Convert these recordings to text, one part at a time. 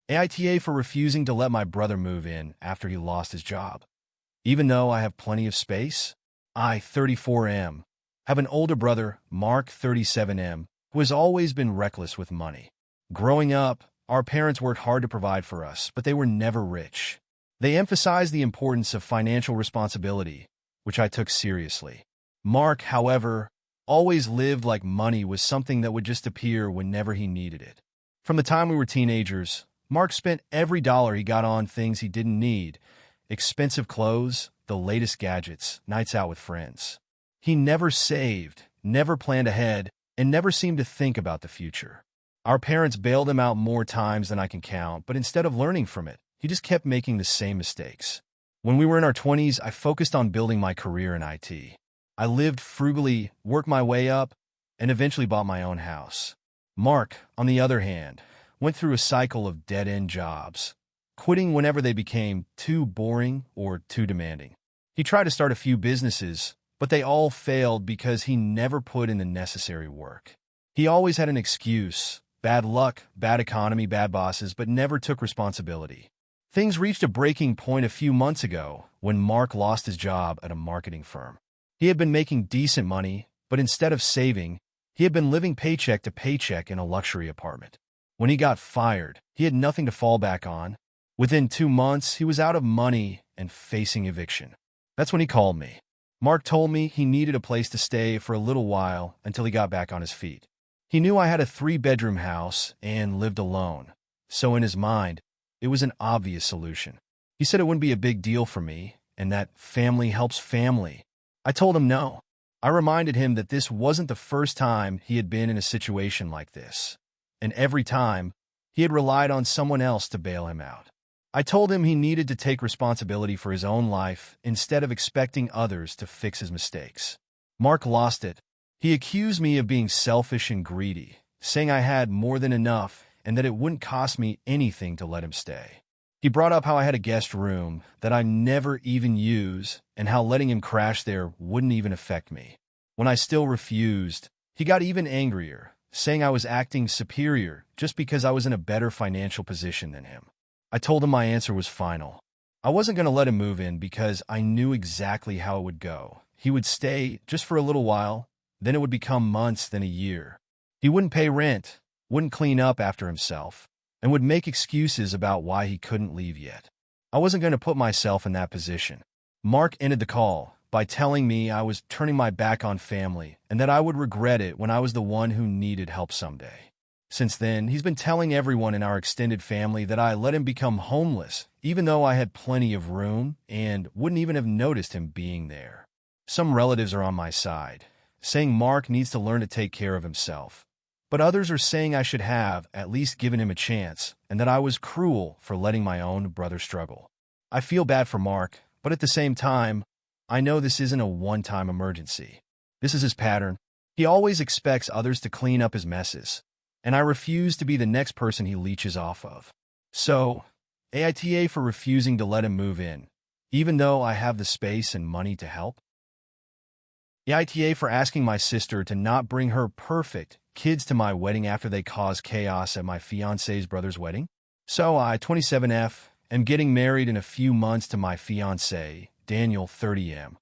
AITA for refusing to let my brother move in after he lost his job. Even though I have plenty of space, I, 34M, have an older brother, Mark, 37M, who has always been reckless with money. Growing up, our parents worked hard to provide for us, but they were never rich. They emphasized the importance of financial responsibility, which I took seriously. Mark, however, always lived like money was something that would just appear whenever he needed it. From the time we were teenagers, Mark spent every dollar he got on things he didn't need: expensive clothes, the latest gadgets, nights out with friends. He never saved, never planned ahead, and never seemed to think about the future. Our parents bailed him out more times than I can count, but instead of learning from it, he just kept making the same mistakes. When we were in our 20s, I focused on building my career in IT. I lived frugally, worked my way up, and eventually bought my own house. Mark, on the other hand, went through a cycle of dead-end jobs, quitting whenever they became too boring or too demanding. He tried to start a few businesses, but they all failed because he never put in the necessary work. He always had an excuse: bad luck, bad economy, bad bosses, but never took responsibility. Things reached a breaking point a few months ago when Mark lost his job at a marketing firm. He had been making decent money, but instead of saving, he had been living paycheck to paycheck in a luxury apartment. When he got fired, he had nothing to fall back on. Within 2 months, he was out of money and facing eviction. That's when he called me. Mark told me he needed a place to stay for a little while until he got back on his feet. He knew I had a 3-bedroom house and lived alone, so in his mind, it was an obvious solution. He said it wouldn't be a big deal for me, and that family helps family. I told him no. I reminded him that this wasn't the first time he had been in a situation like this, and every time, he had relied on someone else to bail him out. I told him he needed to take responsibility for his own life instead of expecting others to fix his mistakes. Mark lost it. He accused me of being selfish and greedy, saying I had more than enough and that it wouldn't cost me anything to let him stay. He brought up how I had a guest room that I never even use and how letting him crash there wouldn't even affect me. When I still refused, he got even angrier, saying I was acting superior just because I was in a better financial position than him. I told him my answer was final. I wasn't going to let him move in because I knew exactly how it would go. He would stay just for a little while, then it would become months, then a year. He wouldn't pay rent, wouldn't clean up after himself, and would make excuses about why he couldn't leave yet. I wasn't going to put myself in that position. Mark ended the call by telling me I was turning my back on family and that I would regret it when I was the one who needed help someday. Since then, he's been telling everyone in our extended family that I let him become homeless, even though I had plenty of room and wouldn't even have noticed him being there. Some relatives are on my side, saying Mark needs to learn to take care of himself. But others are saying I should have at least given him a chance and that I was cruel for letting my own brother struggle. I feel bad for Mark, but at the same time, I know this isn't a one-time emergency. This is his pattern. He always expects others to clean up his messes, and I refuse to be the next person he leeches off of. So, AITA for refusing to let him move in, even though I have the space and money to help. AITA for asking my sister to not bring her perfect kids to my wedding after they caused chaos at my fiancé's brother's wedding. So I, 27F, am getting married in a few months to my fiancé, Daniel, 30M.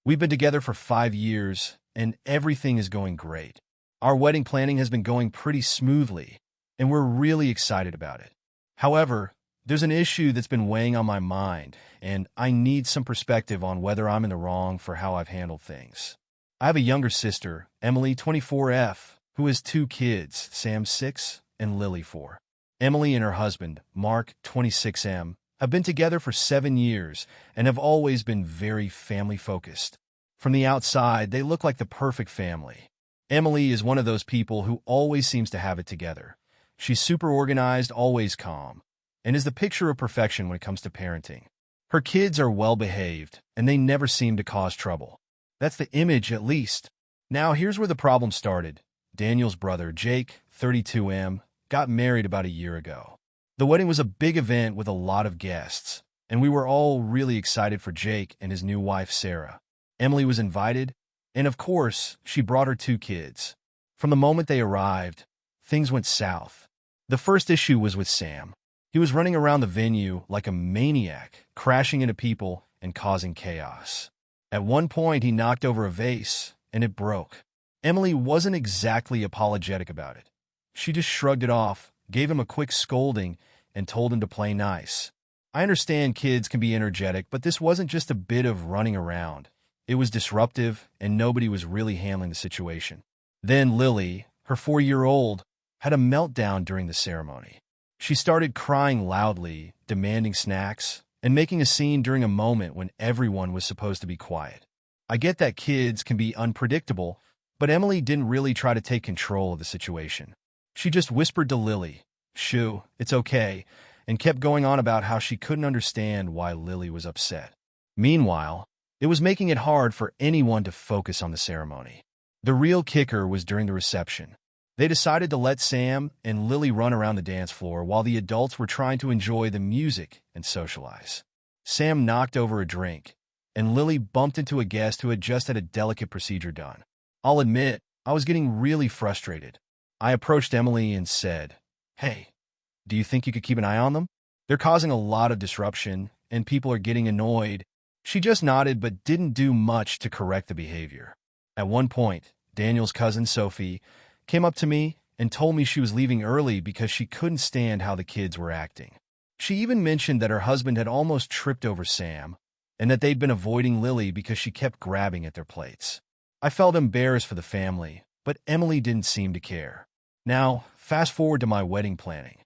We've been together for 5 years, and everything is going great. Our wedding planning has been going pretty smoothly, and we're really excited about it. However, there's an issue that's been weighing on my mind, and I need some perspective on whether I'm in the wrong for how I've handled things. I have a younger sister, Emily, 24F, who has 2 kids, Sam, 6, and Lily, 4. Emily and her husband, Mark, 26M, have been together for 7 years and have always been very family-focused. From the outside, they look like the perfect family. Emily is one of those people who always seems to have it together. She's super organized, always calm, and is the picture of perfection when it comes to parenting. Her kids are well-behaved, and they never seem to cause trouble. That's the image, at least. Now, here's where the problem started. Daniel's brother, Jake, 32M, got married about a year ago. The wedding was a big event with a lot of guests, and we were all really excited for Jake and his new wife, Sarah. Emily was invited, and of course, she brought her 2 kids. From the moment they arrived, things went south. The first issue was with Sam. He was running around the venue like a maniac, crashing into people and causing chaos. At one point, he knocked over a vase, and it broke. Emily wasn't exactly apologetic about it. She just shrugged it off, gave him a quick scolding, and told him to play nice. I understand kids can be energetic, but this wasn't just a bit of running around. It was disruptive, and nobody was really handling the situation. Then Lily, her 4-year-old, had a meltdown during the ceremony. She started crying loudly, demanding snacks, and making a scene during a moment when everyone was supposed to be quiet. I get that kids can be unpredictable, but Emily didn't really try to take control of the situation. She just whispered to Lily, "Shoo, it's okay," and kept going on about how she couldn't understand why Lily was upset. Meanwhile, it was making it hard for anyone to focus on the ceremony. The real kicker was during the reception. They decided to let Sam and Lily run around the dance floor while the adults were trying to enjoy the music and socialize. Sam knocked over a drink, and Lily bumped into a guest who had just had a delicate procedure done. I'll admit, I was getting really frustrated. I approached Emily and said, "Hey, do you think you could keep an eye on them? They're causing a lot of disruption, and people are getting annoyed." She just nodded but didn't do much to correct the behavior. At one point, Daniel's cousin Sophie came up to me and told me she was leaving early because she couldn't stand how the kids were acting. She even mentioned that her husband had almost tripped over Sam and that they'd been avoiding Lily because she kept grabbing at their plates. I felt embarrassed for the family, but Emily didn't seem to care. Now, fast forward to my wedding planning.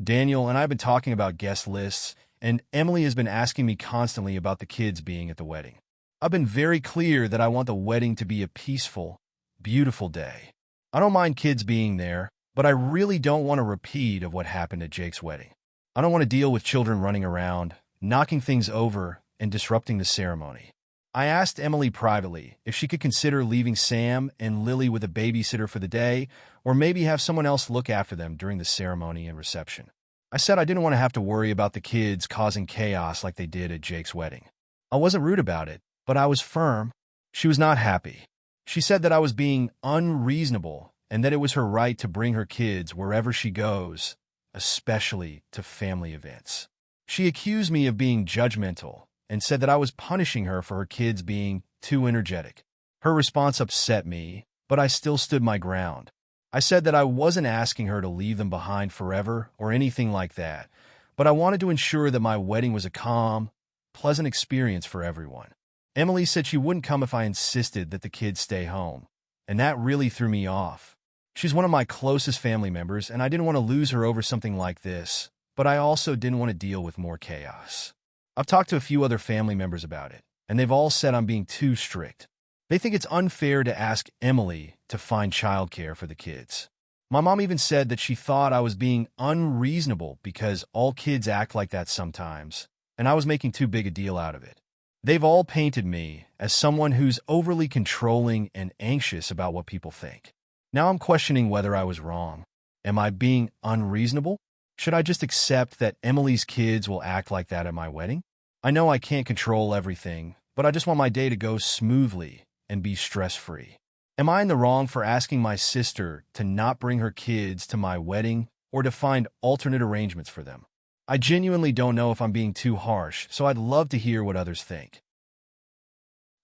Daniel and I have been talking about guest lists, and Emily has been asking me constantly about the kids being at the wedding. I've been very clear that I want the wedding to be a peaceful, beautiful day. I don't mind kids being there, but I really don't want a repeat of what happened at Jake's wedding. I don't want to deal with children running around, knocking things over, and disrupting the ceremony. I asked Emily privately if she could consider leaving Sam and Lily with a babysitter for the day, or maybe have someone else look after them during the ceremony and reception. I said I didn't want to have to worry about the kids causing chaos like they did at Jake's wedding. I wasn't rude about it, but I was firm. She was not happy. She said that I was being unreasonable and that it was her right to bring her kids wherever she goes, especially to family events. She accused me of being judgmental and said that I was punishing her for her kids being too energetic. Her response upset me, but I still stood my ground. I said that I wasn't asking her to leave them behind forever or anything like that, but I wanted to ensure that my wedding was a calm, pleasant experience for everyone. Emily said she wouldn't come if I insisted that the kids stay home, and that really threw me off. She's one of my closest family members, and I didn't want to lose her over something like this, but I also didn't want to deal with more chaos. I've talked to a few other family members about it, and they've all said I'm being too strict. They think it's unfair to ask Emily to find childcare for the kids. My mom even said that she thought I was being unreasonable because all kids act like that sometimes, and I was making too big a deal out of it. They've all painted me as someone who's overly controlling and anxious about what people think. Now I'm questioning whether I was wrong. Am I being unreasonable? Should I just accept that Emily's kids will act like that at my wedding? I know I can't control everything, but I just want my day to go smoothly and be stress-free. Am I in the wrong for asking my sister to not bring her kids to my wedding or to find alternate arrangements for them? I genuinely don't know if I'm being too harsh, so I'd love to hear what others think.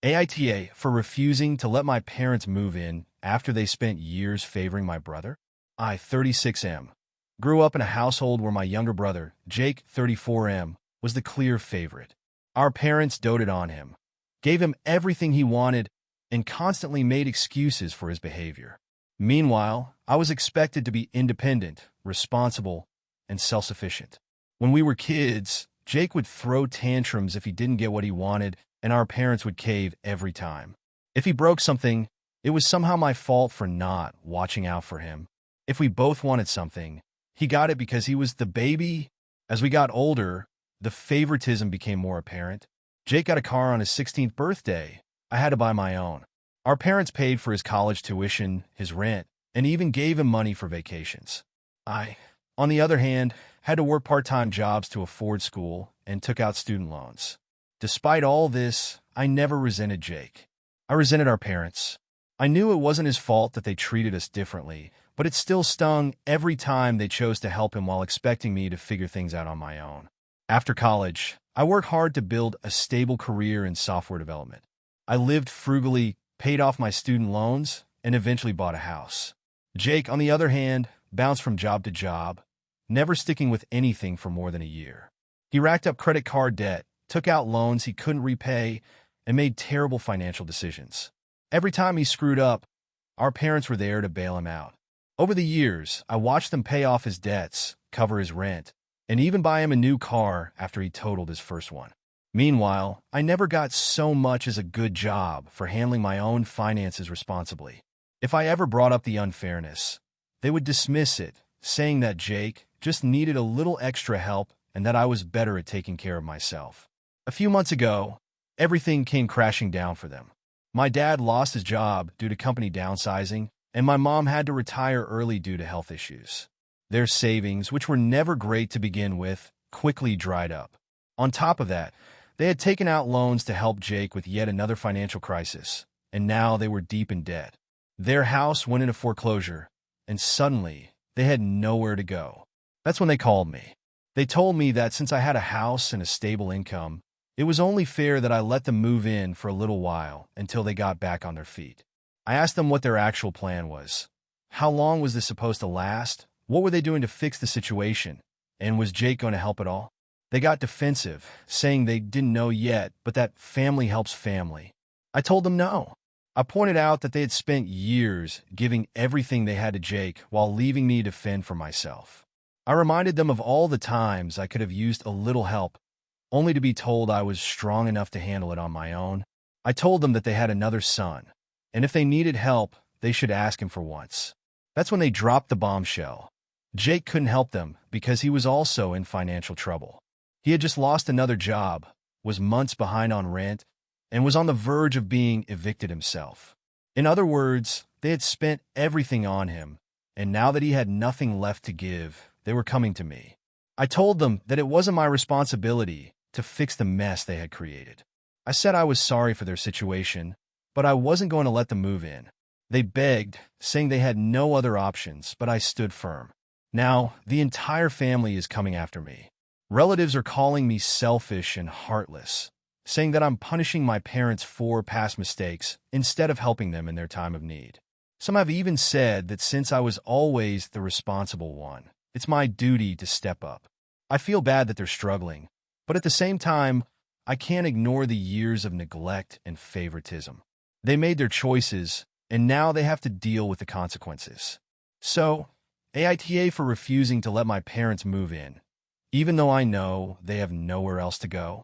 AITA for refusing to let my parents move in after they spent years favoring my brother. I, 36M, grew up in a household where my younger brother, Jake, 34M, was the clear favorite. Our parents doted on him, gave him everything he wanted, and constantly made excuses for his behavior. Meanwhile, I was expected to be independent, responsible, and self-sufficient. When we were kids, Jake would throw tantrums if he didn't get what he wanted, and our parents would cave every time. If he broke something, it was somehow my fault for not watching out for him. If we both wanted something, he got it because he was the baby. As we got older, the favoritism became more apparent. Jake got a car on his 16th birthday. I had to buy my own. Our parents paid for his college tuition, his rent, and even gave him money for vacations. I, on the other hand, had to work part-time jobs to afford school and took out student loans. Despite all this, I never resented Jake. I resented our parents. I knew it wasn't his fault that they treated us differently, but it still stung every time they chose to help him while expecting me to figure things out on my own. After college, I worked hard to build a stable career in software development. I lived frugally, paid off my student loans, and eventually bought a house. Jake, on the other hand, bounced from job to job, never sticking with anything for more than a year. He racked up credit card debt, took out loans he couldn't repay, and made terrible financial decisions. Every time he screwed up, our parents were there to bail him out. Over the years, I watched them pay off his debts, cover his rent, and even buy him a new car after he totaled his first one. Meanwhile, I never got so much as a good job for handling my own finances responsibly. If I ever brought up the unfairness, they would dismiss it, saying that Jake just needed a little extra help and that I was better at taking care of myself. A few months ago, everything came crashing down for them. My dad lost his job due to company downsizing, and my mom had to retire early due to health issues. Their savings, which were never great to begin with, quickly dried up. On top of that, they had taken out loans to help Jake with yet another financial crisis, and now they were deep in debt. Their house went into foreclosure, and suddenly, they had nowhere to go. That's when they called me. They told me that since I had a house and a stable income, it was only fair that I let them move in for a little while until they got back on their feet. I asked them what their actual plan was. How long was this supposed to last? What were they doing to fix the situation? And was Jake going to help at all? They got defensive, saying they didn't know yet, but that family helps family. I told them no. I pointed out that they had spent years giving everything they had to Jake while leaving me to fend for myself. I reminded them of all the times I could have used a little help, only to be told I was strong enough to handle it on my own. I told them that they had another son, and if they needed help, they should ask him for once. That's when they dropped the bombshell. Jake couldn't help them because he was also in financial trouble. He had just lost another job, was months behind on rent, and was on the verge of being evicted himself. In other words, they had spent everything on him, and now that he had nothing left to give, they were coming to me. I told them that it wasn't my responsibility to fix the mess they had created. I said I was sorry for their situation, but I wasn't going to let them move in. They begged, saying they had no other options, but I stood firm. Now, the entire family is coming after me. Relatives are calling me selfish and heartless, saying that I'm punishing my parents for past mistakes instead of helping them in their time of need. Some have even said that since I was always the responsible one, it's my duty to step up. I feel bad that they're struggling, but at the same time, I can't ignore the years of neglect and favoritism. They made their choices, and now they have to deal with the consequences. So, AITA for refusing to let my parents move in, even though I know they have nowhere else to go.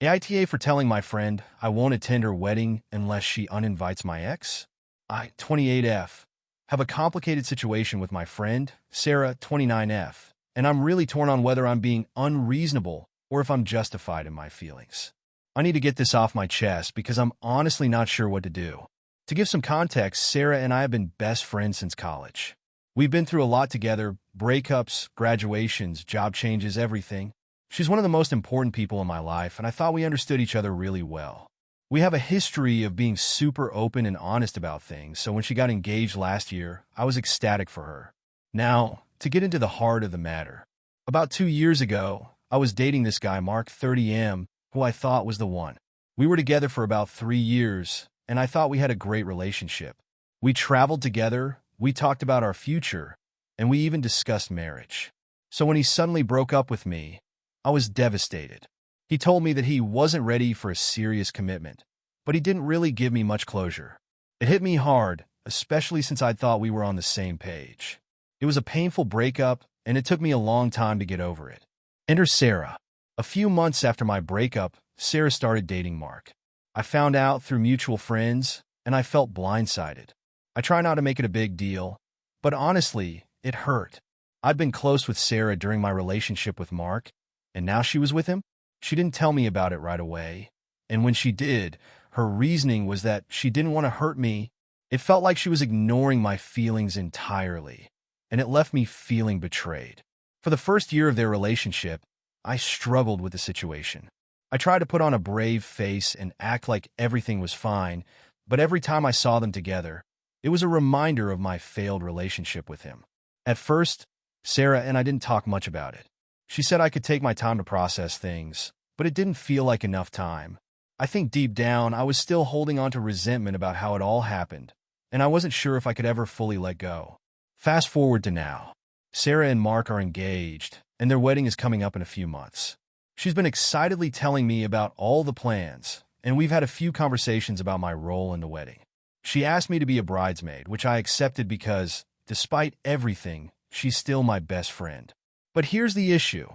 AITA for telling my friend I won't attend her wedding unless she uninvites my ex. I, 28F, have a complicated situation with my friend, Sarah, 29F, and I'm really torn on whether I'm being unreasonable or if I'm justified in my feelings. I need to get this off my chest because I'm honestly not sure what to do. To give some context, Sarah and I have been best friends since college. We've been through a lot together, breakups, graduations, job changes, everything. She's one of the most important people in my life, and I thought we understood each other really well. We have a history of being super open and honest about things, so when she got engaged last year, I was ecstatic for her. Now, to get into the heart of the matter. About 2 years ago, I was dating this guy, Mark, 30M, who I thought was the one. We were together for about 3 years, and I thought we had a great relationship. We traveled together, we talked about our future, and we even discussed marriage. So when he suddenly broke up with me, I was devastated. He told me that he wasn't ready for a serious commitment, but he didn't really give me much closure. It hit me hard, especially since I thought we were on the same page. It was a painful breakup, and it took me a long time to get over it. Enter Sarah. A few months after my breakup, Sarah started dating Mark. I found out through mutual friends, and I felt blindsided. I try not to make it a big deal, but honestly, it hurt. I'd been close with Sarah during my relationship with Mark, and now she was with him? She didn't tell me about it right away, and when she did, her reasoning was that she didn't want to hurt me. It felt like she was ignoring my feelings entirely, and it left me feeling betrayed. For the first year of their relationship, I struggled with the situation. I tried to put on a brave face and act like everything was fine, but every time I saw them together, It was a reminder of my failed relationship with him. At first, Sarah and I didn't talk much about it. She said I could take my time to process things, but it didn't feel like enough time. I think deep down, I was still holding on to resentment about how it all happened, and I wasn't sure if I could ever fully let go. Fast forward to now. Sarah and Mark are engaged, and their wedding is coming up in a few months. She's been excitedly telling me about all the plans, and we've had a few conversations about my role in the wedding. She asked me to be a bridesmaid, which I accepted because, despite everything, she's still my best friend. But here's the issue.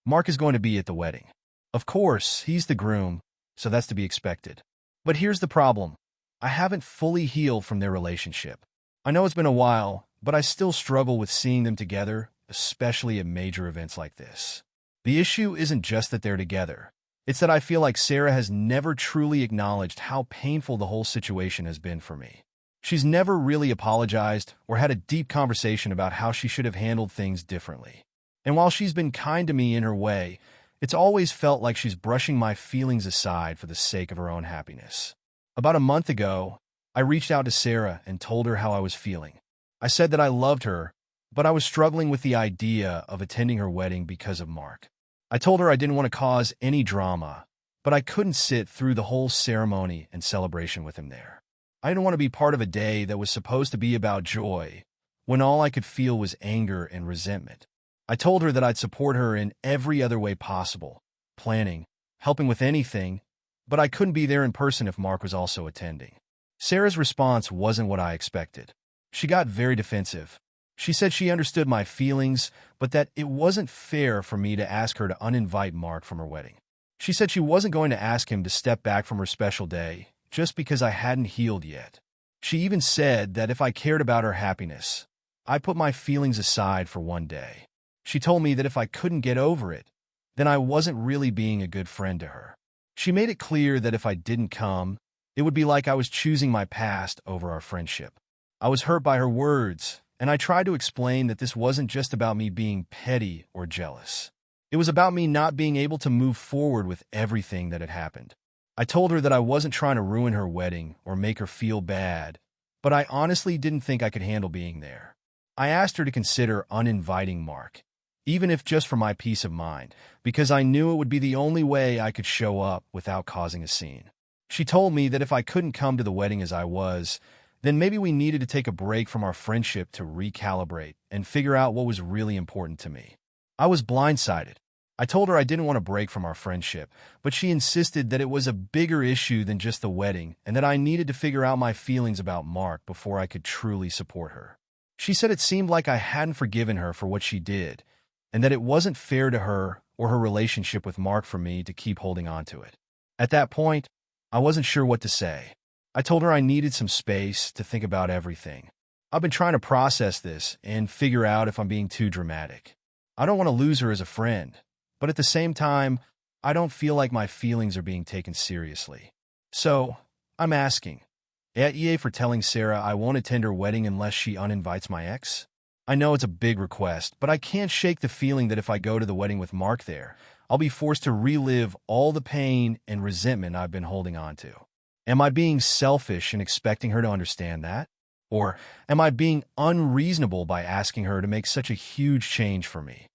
Mark is going to be at the wedding. Of course, he's the groom, so that's to be expected. But here's the problem. I haven't fully healed from their relationship. I know it's been a while, but I still struggle with seeing them together, especially at major events like this. The issue isn't just that they're together. It's that I feel like Sarah has never truly acknowledged how painful the whole situation has been for me. She's never really apologized or had a deep conversation about how she should have handled things differently. And while she's been kind to me in her way, it's always felt like she's brushing my feelings aside for the sake of her own happiness. About a month ago, I reached out to Sarah and told her how I was feeling. I said that I loved her, but I was struggling with the idea of attending her wedding because of Mark. I told her I didn't want to cause any drama, but I couldn't sit through the whole ceremony and celebration with him there. I didn't want to be part of a day that was supposed to be about joy, when all I could feel was anger and resentment. I told her that I'd support her in every other way possible, planning, helping with anything, but I couldn't be there in person if Mark was also attending. Sarah's response wasn't what I expected. She got very defensive. She said she understood my feelings, but that it wasn't fair for me to ask her to uninvite Mark from her wedding. She said she wasn't going to ask him to step back from her special day just because I hadn't healed yet. She even said that if I cared about her happiness, I'd put my feelings aside for one day. She told me that if I couldn't get over it, then I wasn't really being a good friend to her. She made it clear that if I didn't come, it would be like I was choosing my past over our friendship. I was hurt by her words, and I tried to explain that this wasn't just about me being petty or jealous. It was about me not being able to move forward with everything that had happened. I told her that I wasn't trying to ruin her wedding or make her feel bad, but I honestly didn't think I could handle being there. I asked her to consider uninviting Mark, even if just for my peace of mind, because I knew it would be the only way I could show up without causing a scene. She told me that if I couldn't come to the wedding as I was, then maybe we needed to take a break from our friendship to recalibrate and figure out what was really important to me. I was blindsided. I told her I didn't want to break from our friendship, but she insisted that it was a bigger issue than just the wedding and that I needed to figure out my feelings about Mark before I could truly support her. She said it seemed like I hadn't forgiven her for what she did, and that it wasn't fair to her or her relationship with Mark for me to keep holding on to it. At that point, I wasn't sure what to say. I told her I needed some space to think about everything. I've been trying to process this and figure out if I'm being too dramatic. I don't want to lose her as a friend, but at the same time, I don't feel like my feelings are being taken seriously. So, I'm asking, AITA for telling Sarah I won't attend her wedding unless she uninvites my ex? I know it's a big request, but I can't shake the feeling that if I go to the wedding with Mark there, I'll be forced to relive all the pain and resentment I've been holding on to. Am I being selfish in expecting her to understand that? Or am I being unreasonable by asking her to make such a huge change for me?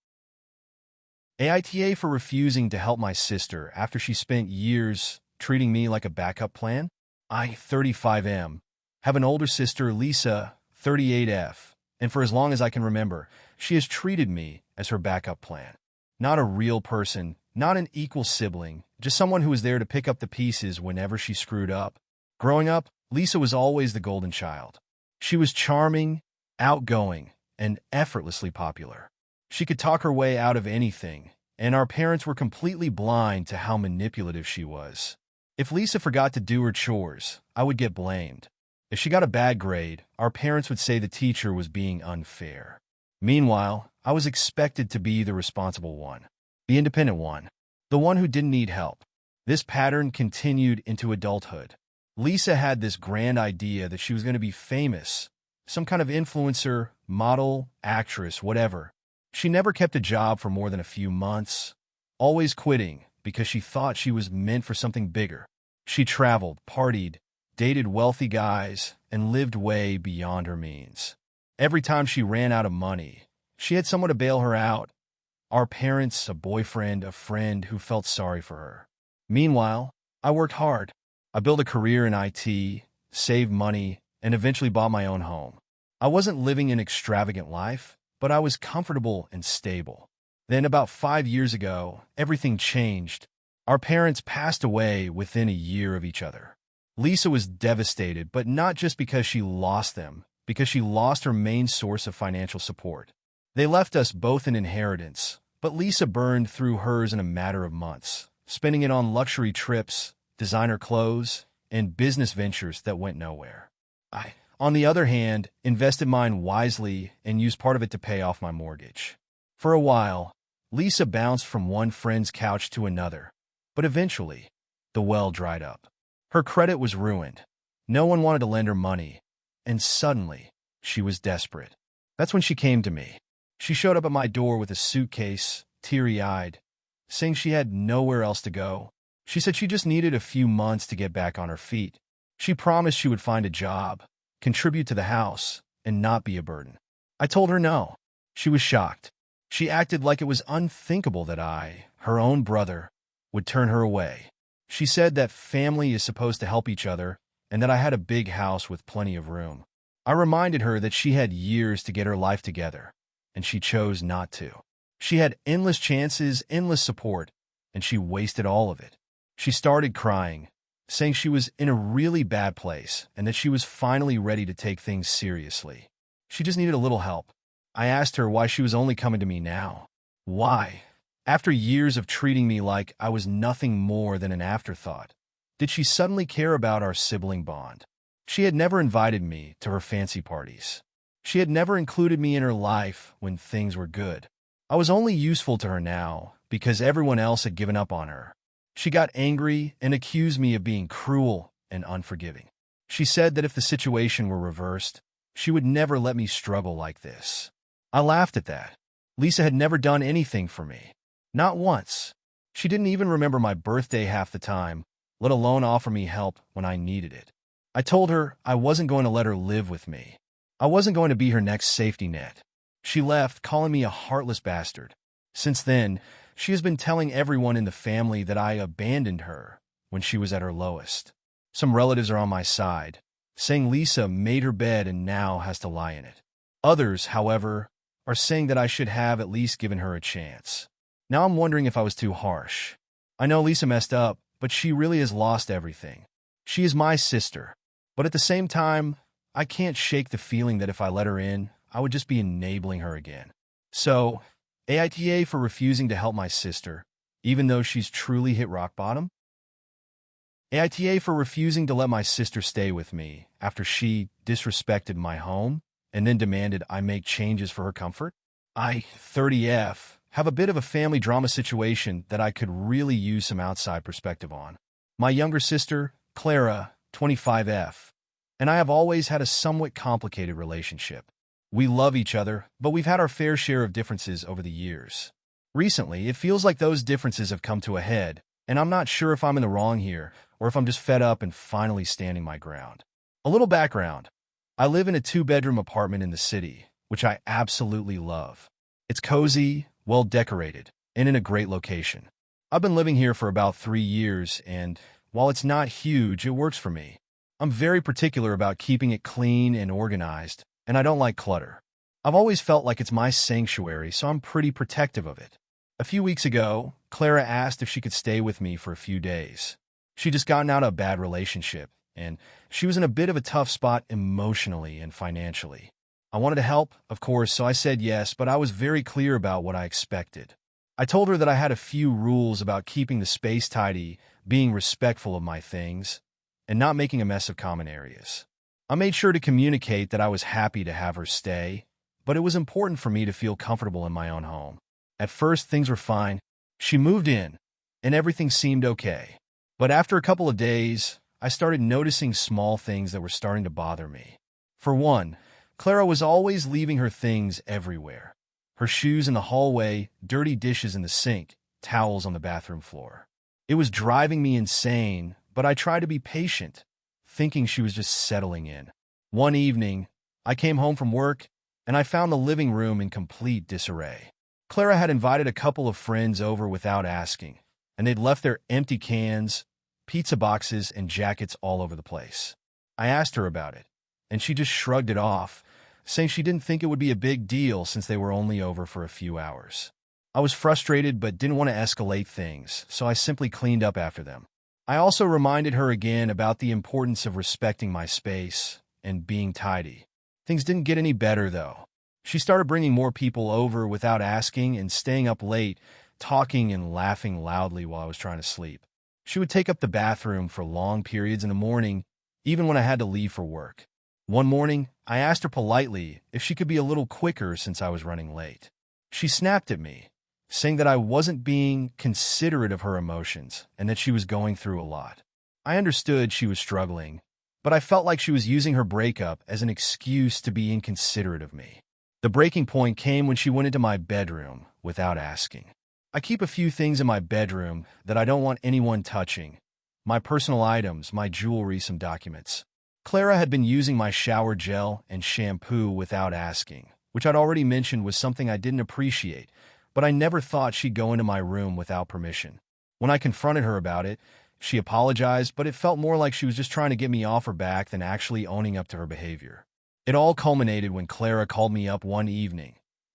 AITA for refusing to help my sister after she spent years treating me like a backup plan? I, 35M, have an older sister, Lisa, 38F, and for as long as I can remember, she has treated me as her backup plan. Not a real person, not an equal sibling, just someone who was there to pick up the pieces whenever she screwed up. Growing up, Lisa was always the golden child. She was charming, outgoing, and effortlessly popular. She could talk her way out of anything, and our parents were completely blind to how manipulative she was. If Lisa forgot to do her chores, I would get blamed. If she got a bad grade, our parents would say the teacher was being unfair. Meanwhile, I was expected to be the responsible one, the independent one, the one who didn't need help. This pattern continued into adulthood. Lisa had this grand idea that she was going to be famous, some kind of influencer, model, actress, whatever. She never kept a job for more than a few months, always quitting because she thought she was meant for something bigger. She traveled, partied, dated wealthy guys, and lived way beyond her means. Every time she ran out of money, she had someone to bail her out. Our parents, a boyfriend, a friend who felt sorry for her. Meanwhile, I worked hard. I built a career in IT, saved money, and eventually bought my own home. I wasn't living an extravagant life, but I was comfortable and stable. Then about 5 years ago, everything changed. Our parents passed away within a year of each other. Lisa was devastated, but not just because she lost them, because she lost her main source of financial support. They left us both an inheritance, but Lisa burned through hers in a matter of months, spending it on luxury trips, designer clothes, and business ventures that went nowhere. I, on the other hand, invested mine wisely and used part of it to pay off my mortgage. For a while, Lisa bounced from one friend's couch to another, but eventually, the well dried up. Her credit was ruined. No one wanted to lend her money, and suddenly, she was desperate. That's when she came to me. She showed up at my door with a suitcase, teary-eyed, saying she had nowhere else to go. She said she just needed a few months to get back on her feet. She promised she would find a job, contribute to the house, and not be a burden. I told her no. She was shocked. She acted like it was unthinkable that I, her own brother, would turn her away. She said that family is supposed to help each other and that I had a big house with plenty of room. I reminded her that she had years to get her life together, and she chose not to. She had endless chances, endless support, and she wasted all of it. She started crying, saying she was in a really bad place and that she was finally ready to take things seriously. She just needed a little help. I asked her why she was only coming to me now. Why? After years of treating me like I was nothing more than an afterthought, did she suddenly care about our sibling bond? She had never invited me to her fancy parties. She had never included me in her life when things were good. I was only useful to her now because everyone else had given up on her. She got angry and accused me of being cruel and unforgiving. She said that if the situation were reversed, she would never let me struggle like this. I laughed at that. Lisa had never done anything for me. Not once. She didn't even remember my birthday half the time, let alone offer me help when I needed it. I told her I wasn't going to let her live with me. I wasn't going to be her next safety net. She left, calling me a heartless bastard. Since then, she has been telling everyone in the family that I abandoned her when she was at her lowest. Some relatives are on my side, saying Lisa made her bed and now has to lie in it. Others, however, are saying that I should have at least given her a chance. Now I'm wondering if I was too harsh. I know Lisa messed up, but she really has lost everything. She is my sister, but at the same time, I can't shake the feeling that if I let her in, I would just be enabling her again. So, AITA for refusing to help my sister, even though she's truly hit rock bottom? AITA for refusing to let my sister stay with me after she disrespected my home and then demanded I make changes for her comfort? I, 30F, have a bit of a family drama situation that I could really use some outside perspective on. My younger sister, Clara, 25F, and I have always had a somewhat complicated relationship. We love each other, but we've had our fair share of differences over the years. Recently, it feels like those differences have come to a head, and I'm not sure if I'm in the wrong here or if I'm just fed up and finally standing my ground. A little background. I live in a 2-bedroom apartment in the city, which I absolutely love. It's cozy, well-decorated, and in a great location. I've been living here for about 3 years, and while it's not huge, it works for me. I'm very particular about keeping it clean and organized, and I don't like clutter. I've always felt like it's my sanctuary, so I'm pretty protective of it. A few weeks ago, Clara asked if she could stay with me for a few days. She'd just gotten out of a bad relationship, and she was in a bit of a tough spot emotionally and financially. I wanted to help, of course, so I said yes, but I was very clear about what I expected. I told her that I had a few rules about keeping the space tidy, being respectful of my things, and not making a mess of common areas. I made sure to communicate that I was happy to have her stay, but it was important for me to feel comfortable in my own home. At first, things were fine. She moved in, and everything seemed okay. But after a couple of days, I started noticing small things that were starting to bother me. For one, Clara was always leaving her things everywhere. Her shoes in the hallway, dirty dishes in the sink, towels on the bathroom floor. It was driving me insane, but I tried to be patient, thinking she was just settling in. One evening, I came home from work, and I found the living room in complete disarray. Clara had invited a couple of friends over without asking, and they'd left their empty cans, pizza boxes, and jackets all over the place. I asked her about it, and she just shrugged it off, saying she didn't think it would be a big deal since they were only over for a few hours. I was frustrated but didn't want to escalate things, so I simply cleaned up after them. I also reminded her again about the importance of respecting my space and being tidy. Things didn't get any better, though. She started bringing more people over without asking and staying up late, talking and laughing loudly while I was trying to sleep. She would take up the bathroom for long periods in the morning, even when I had to leave for work. One morning, I asked her politely if she could be a little quicker since I was running late. She snapped at me, saying that I wasn't being considerate of her emotions and that she was going through a lot. I understood she was struggling, but I felt like she was using her breakup as an excuse to be inconsiderate of me. The breaking point came when she went into my bedroom without asking. I keep a few things in my bedroom that I don't want anyone touching. My personal items, my jewelry, some documents. Clara had been using my shower gel and shampoo without asking, which I'd already mentioned was something I didn't appreciate, but I never thought she'd go into my room without permission. When I confronted her about it, she apologized, but it felt more like she was just trying to get me off her back than actually owning up to her behavior. It all culminated when Clara called me up one evening,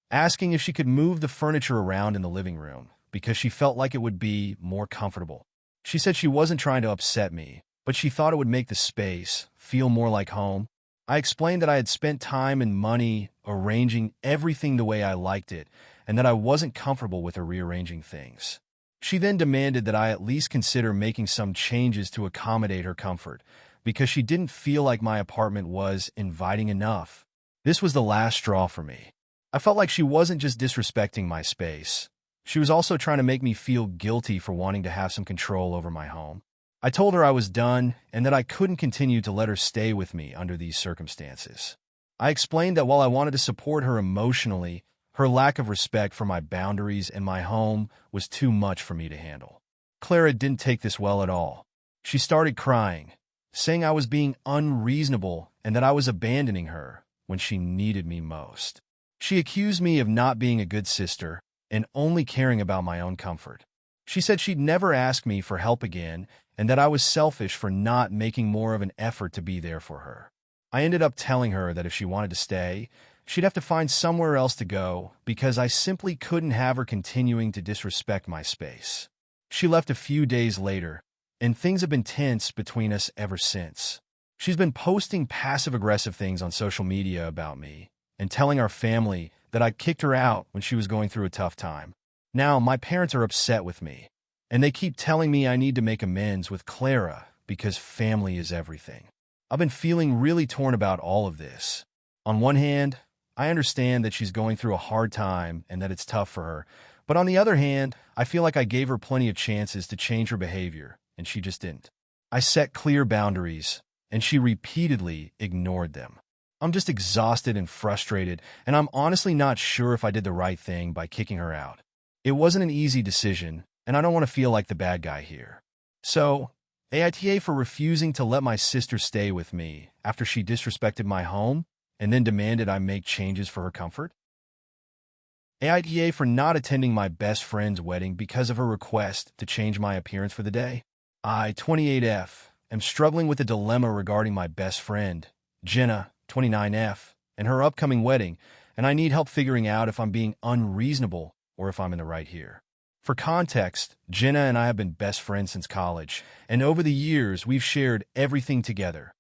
asking if she could move the furniture around in the living room because she felt like it would be more comfortable. She said she wasn't trying to upset me, but she thought it would make the space feel more like home. I explained that I had spent time and money arranging everything the way I liked it, and that I wasn't comfortable with her rearranging things. She then demanded that I at least consider making some changes to accommodate her comfort, because she didn't feel like my apartment was inviting enough. This was the last straw for me. I felt like she wasn't just disrespecting my space. She was also trying to make me feel guilty for wanting to have some control over my home. I told her I was done and that I couldn't continue to let her stay with me under these circumstances. I explained that while I wanted to support her emotionally, her lack of respect for my boundaries and my home was too much for me to handle. Clara didn't take this well at all. She started crying, saying I was being unreasonable and that I was abandoning her when she needed me most. She accused me of not being a good sister and only caring about my own comfort. She said she'd never ask me for help again and that I was selfish for not making more of an effort to be there for her. I ended up telling her that if she wanted to stay, she'd have to find somewhere else to go because I simply couldn't have her continuing to disrespect my space. She left a few days later, and things have been tense between us ever since. She's been posting passive-aggressive things on social media about me and telling our family that I kicked her out when she was going through a tough time. Now, my parents are upset with me, and they keep telling me I need to make amends with Clara because family is everything. I've been feeling really torn about all of this. On one hand, I understand that she's going through a hard time and that it's tough for her, but on the other hand, I feel like I gave her plenty of chances to change her behavior, and she just didn't. I set clear boundaries, and she repeatedly ignored them. I'm just exhausted and frustrated, and I'm honestly not sure if I did the right thing by kicking her out. It wasn't an easy decision, and I don't want to feel like the bad guy here. So, AITA for refusing to let my sister stay with me after she disrespected my home and then demanded I make changes for her comfort? AITA for not attending my best friend's wedding because of her request to change my appearance for the day. I, 28F, am struggling with a dilemma regarding my best friend, Jenna, 29F, and her upcoming wedding, and I need help figuring out if I'm being unreasonable or if I'm in the right here. For context, Jenna and I have been best friends since college, and over the years we've shared everything together.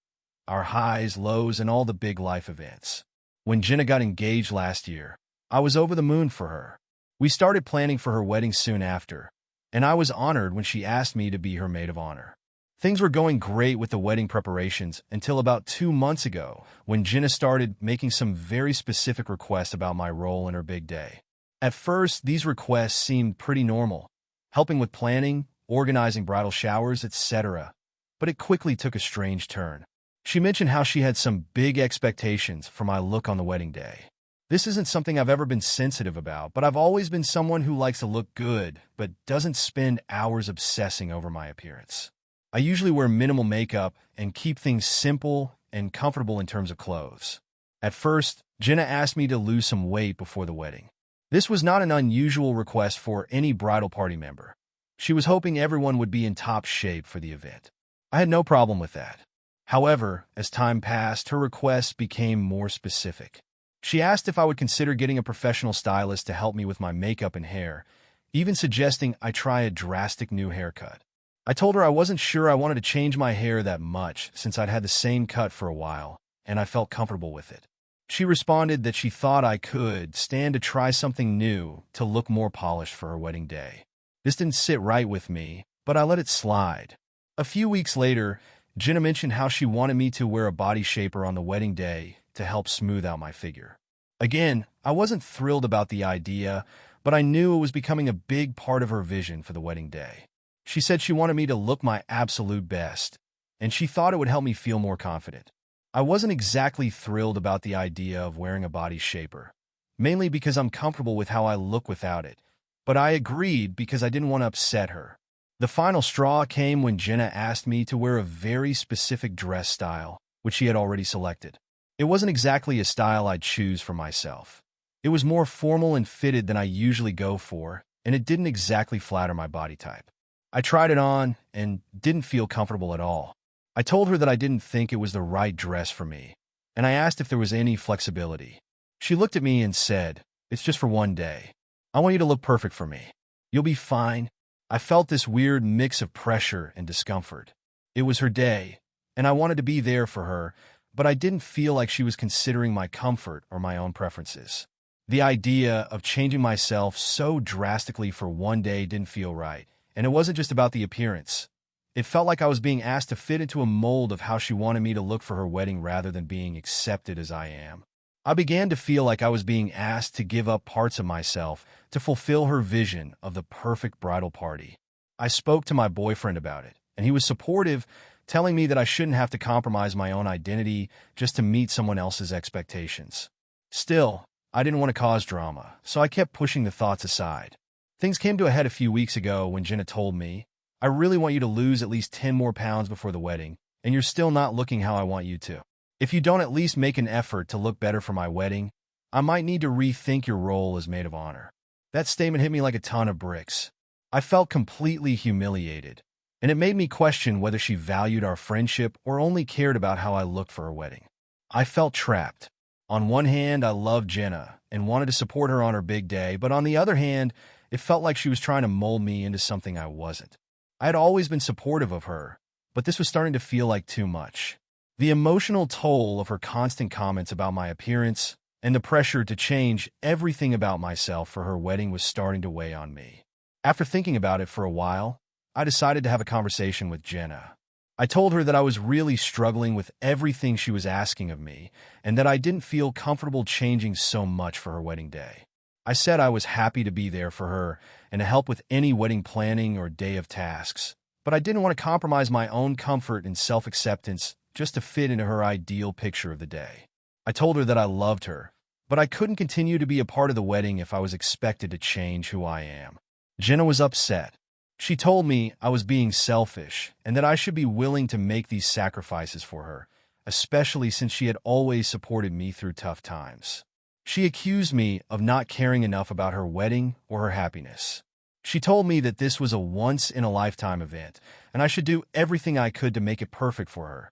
Our highs, lows, and all the big life events. When Jenna got engaged last year, I was over the moon for her. We started planning for her wedding soon after, and I was honored when she asked me to be her maid of honor. Things were going great with the wedding preparations until about 2 months ago, when Jenna started making some very specific requests about my role in her big day. At first, these requests seemed pretty normal, helping with planning, organizing bridal showers, etc. But it quickly took a strange turn. She mentioned how she had some big expectations for my look on the wedding day. This isn't something I've ever been sensitive about, but I've always been someone who likes to look good, but doesn't spend hours obsessing over my appearance. I usually wear minimal makeup and keep things simple and comfortable in terms of clothes. At first, Jenna asked me to lose some weight before the wedding. This was not an unusual request for any bridal party member. She was hoping everyone would be in top shape for the event. I had no problem with that. However, as time passed, her requests became more specific. She asked if I would consider getting a professional stylist to help me with my makeup and hair, even suggesting I try a drastic new haircut. I told her I wasn't sure I wanted to change my hair that much since I'd had the same cut for a while, and I felt comfortable with it. She responded that she thought I could stand to try something new to look more polished for her wedding day. This didn't sit right with me, but I let it slide. A few weeks later, Jenna mentioned how she wanted me to wear a body shaper on the wedding day to help smooth out my figure. Again, I wasn't thrilled about the idea, but I knew it was becoming a big part of her vision for the wedding day. She said she wanted me to look my absolute best, and she thought it would help me feel more confident. I wasn't exactly thrilled about the idea of wearing a body shaper, mainly because I'm comfortable with how I look without it, but I agreed because I didn't want to upset her. The final straw came when Jenna asked me to wear a very specific dress style, which she had already selected. It wasn't exactly a style I'd choose for myself. It was more formal and fitted than I usually go for, and it didn't exactly flatter my body type. I tried it on and didn't feel comfortable at all. I told her that I didn't think it was the right dress for me, and I asked if there was any flexibility. She looked at me and said, "It's just for one day. I want you to look perfect for me. You'll be fine." I felt this weird mix of pressure and discomfort. It was her day, and I wanted to be there for her, but I didn't feel like she was considering my comfort or my own preferences. The idea of changing myself so drastically for one day didn't feel right, and it wasn't just about the appearance. It felt like I was being asked to fit into a mold of how she wanted me to look for her wedding rather than being accepted as I am. I began to feel like I was being asked to give up parts of myself to fulfill her vision of the perfect bridal party. I spoke to my boyfriend about it, and he was supportive, telling me that I shouldn't have to compromise my own identity just to meet someone else's expectations. Still, I didn't want to cause drama, so I kept pushing the thoughts aside. Things came to a head a few weeks ago when Jenna told me, "I really want you to lose at least 10 more pounds before the wedding, and you're still not looking how I want you to. If you don't at least make an effort to look better for my wedding, I might need to rethink your role as maid of honor." That statement hit me like a ton of bricks. I felt completely humiliated, and it made me question whether she valued our friendship or only cared about how I looked for her wedding. I felt trapped. On one hand, I loved Jenna and wanted to support her on her big day, but on the other hand, it felt like she was trying to mold me into something I wasn't. I had always been supportive of her, but this was starting to feel like too much. The emotional toll of her constant comments about my appearance and the pressure to change everything about myself for her wedding was starting to weigh on me. After thinking about it for a while, I decided to have a conversation with Jenna. I told her that I was really struggling with everything she was asking of me and that I didn't feel comfortable changing so much for her wedding day. I said I was happy to be there for her and to help with any wedding planning or day of tasks, but I didn't want to compromise my own comfort and self-acceptance just to fit into her ideal picture of the day. I told her that I loved her, but I couldn't continue to be a part of the wedding if I was expected to change who I am. Jenna was upset. She told me I was being selfish and that I should be willing to make these sacrifices for her, especially since she had always supported me through tough times. She accused me of not caring enough about her wedding or her happiness. She told me that this was a once-in-a-lifetime event, and I should do everything I could to make it perfect for her,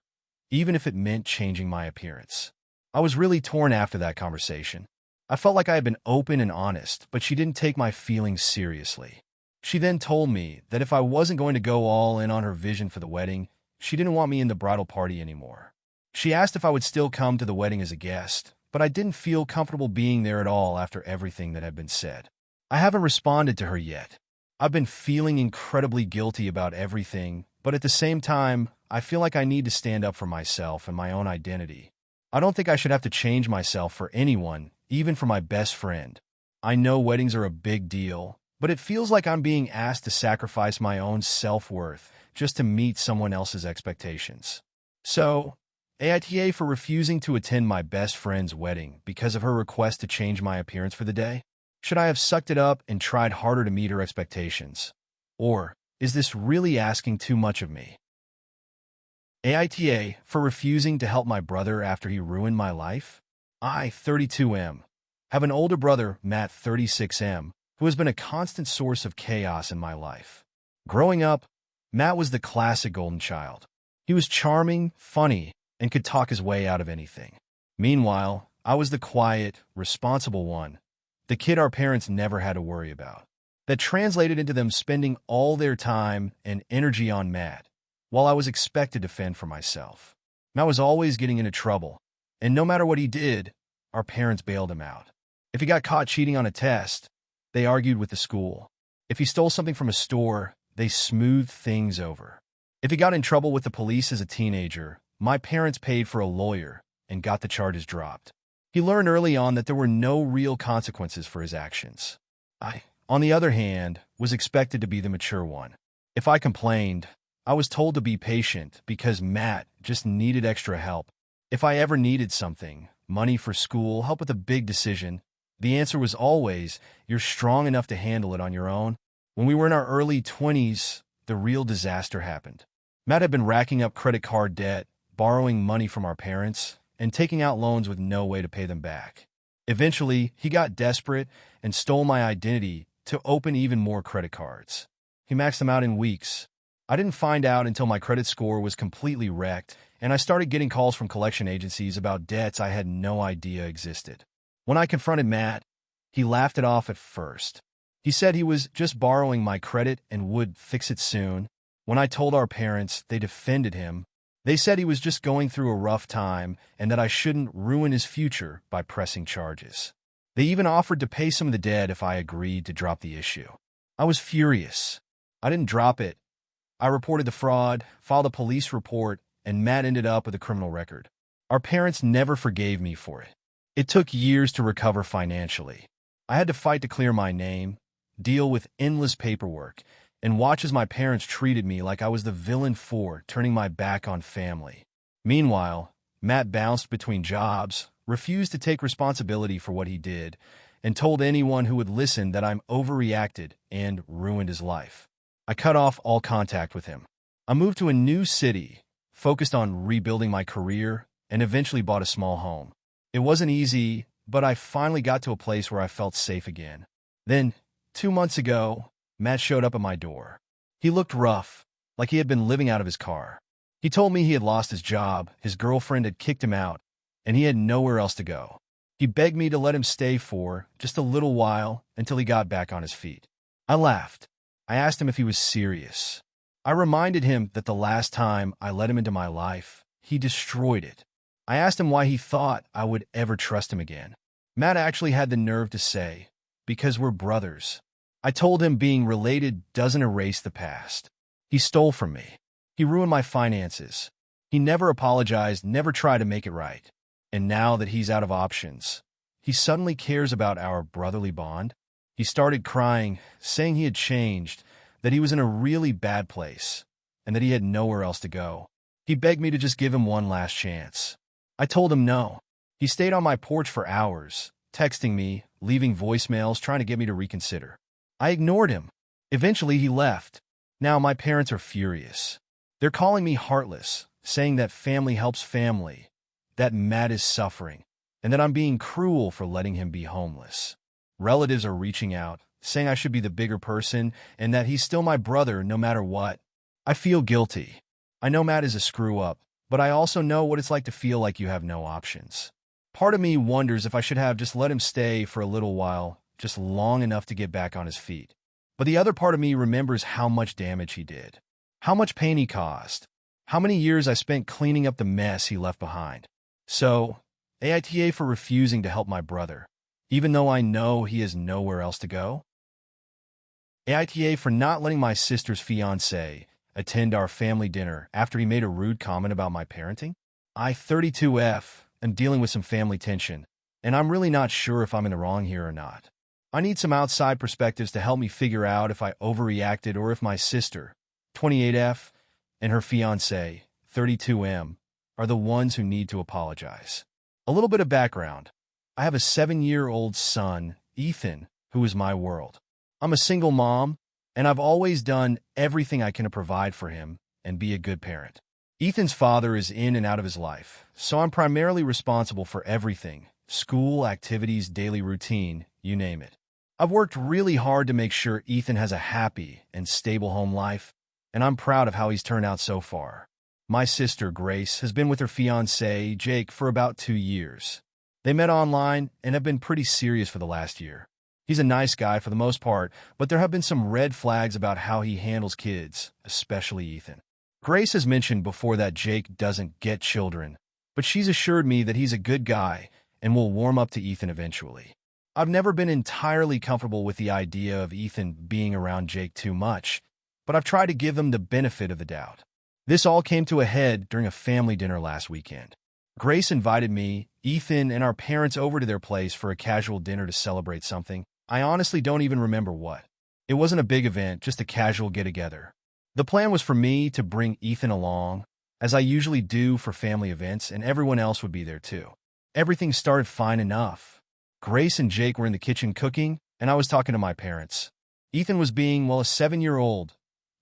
even if it meant changing my appearance. I was really torn after that conversation. I felt like I had been open and honest, but she didn't take my feelings seriously. She then told me that if I wasn't going to go all in on her vision for the wedding, she didn't want me in the bridal party anymore. She asked if I would still come to the wedding as a guest, but I didn't feel comfortable being there at all after everything that had been said. I haven't responded to her yet. I've been feeling incredibly guilty about everything, but at the same time, I feel like I need to stand up for myself and my own identity. I don't think I should have to change myself for anyone, even for my best friend. I know weddings are a big deal, but it feels like I'm being asked to sacrifice my own self-worth just to meet someone else's expectations. So, AITA for refusing to attend my best friend's wedding because of her request to change my appearance for the day? Should I have sucked it up and tried harder to meet her expectations? Or is this really asking too much of me? AITA for refusing to help my brother after he ruined my life. I, 32M, have an older brother, Matt, 36M, who has been a constant source of chaos in my life. Growing up, Matt was the classic golden child. He was charming, funny, and could talk his way out of anything. Meanwhile, I was the quiet, responsible one, the kid our parents never had to worry about. That translated into them spending all their time and energy on Matt, while I was expected to fend for myself. Matt was always getting into trouble, and no matter what he did, our parents bailed him out. If he got caught cheating on a test, they argued with the school. If he stole something from a store, they smoothed things over. If he got in trouble with the police as a teenager, my parents paid for a lawyer and got the charges dropped. He learned early on that there were no real consequences for his actions. I, on the other hand, was expected to be the mature one. If I complained, I was told to be patient because Matt just needed extra help. If I ever needed something, money for school, help with a big decision, the answer was always, you're strong enough to handle it on your own. When we were in our early 20s, the real disaster happened. Matt had been racking up credit card debt, borrowing money from our parents, and taking out loans with no way to pay them back. Eventually, he got desperate and stole my identity to open even more credit cards. He maxed them out in weeks. I didn't find out until my credit score was completely wrecked, and I started getting calls from collection agencies about debts I had no idea existed. When I confronted Matt, he laughed it off at first. He said he was just borrowing my credit and would fix it soon. When I told our parents, they defended him. They said he was just going through a rough time and that I shouldn't ruin his future by pressing charges. They even offered to pay some of the debt if I agreed to drop the issue. I was furious. I didn't drop it. I reported the fraud, filed a police report, and Matt ended up with a criminal record. Our parents never forgave me for it. It took years to recover financially. I had to fight to clear my name, deal with endless paperwork, and watch as my parents treated me like I was the villain for turning my back on family. Meanwhile, Matt bounced between jobs, refused to take responsibility for what he did, and told anyone who would listen that I'm overreacted and ruined his life. I cut off all contact with him. I moved to a new city, focused on rebuilding my career, and eventually bought a small home. It wasn't easy, but I finally got to a place where I felt safe again. Then, 2 months ago, Matt showed up at my door. He looked rough, like he had been living out of his car. He told me he had lost his job, his girlfriend had kicked him out, and he had nowhere else to go. He begged me to let him stay for just a little while until he got back on his feet. I laughed. I asked him if he was serious. I reminded him that the last time I let him into my life, he destroyed it. I asked him why he thought I would ever trust him again. Matt actually had the nerve to say, because we're brothers. I told him being related doesn't erase the past. He stole from me. He ruined my finances. He never apologized, never tried to make it right. And now that he's out of options, he suddenly cares about our brotherly bond. He started crying, saying he had changed, that he was in a really bad place, and that he had nowhere else to go. He begged me to just give him one last chance. I told him no. He stayed on my porch for hours, texting me, leaving voicemails, trying to get me to reconsider. I ignored him. Eventually, he left. Now my parents are furious. They're calling me heartless, saying that family helps family, that Matt is suffering, and that I'm being cruel for letting him be homeless. Relatives are reaching out, saying I should be the bigger person and that he's still my brother no matter what. I feel guilty. I know Matt is a screw-up, but I also know what it's like to feel like you have no options. Part of me wonders if I should have just let him stay for a little while, just long enough to get back on his feet. But the other part of me remembers how much damage he did, how much pain he caused, how many years I spent cleaning up the mess he left behind. So, AITA for refusing to help my brother, even though I know he has nowhere else to go. AITA for not letting my sister's fiancé attend our family dinner after he made a rude comment about my parenting. I, 32F, am dealing with some family tension, and I'm really not sure if I'm in the wrong here or not. I need some outside perspectives to help me figure out if I overreacted or if my sister, 28F, and her fiancé, 32M, are the ones who need to apologize. A little bit of background. I have a 7-year-old son, Ethan, who is my world. I'm a single mom, and I've always done everything I can to provide for him and be a good parent. Ethan's father is in and out of his life, so I'm primarily responsible for everything: school, activities, daily routine, you name it. I've worked really hard to make sure Ethan has a happy and stable home life, and I'm proud of how he's turned out so far. My sister, Grace, has been with her fiancé, Jake, for about 2 years. They met online and have been pretty serious for the last year. He's a nice guy for the most part, but there have been some red flags about how he handles kids, especially Ethan. Grace has mentioned before that Jake doesn't get children, but she's assured me that he's a good guy and will warm up to Ethan eventually. I've never been entirely comfortable with the idea of Ethan being around Jake too much, but I've tried to give him the benefit of the doubt. This all came to a head during a family dinner last weekend. Grace invited me, Ethan, and our parents over to their place for a casual dinner to celebrate something. I honestly don't even remember what. It wasn't a big event, just a casual get-together. The plan was for me to bring Ethan along, as I usually do for family events, and everyone else would be there too. Everything started fine enough. Grace and Jake were in the kitchen cooking, and I was talking to my parents. Ethan was being, well, a 7-year-old,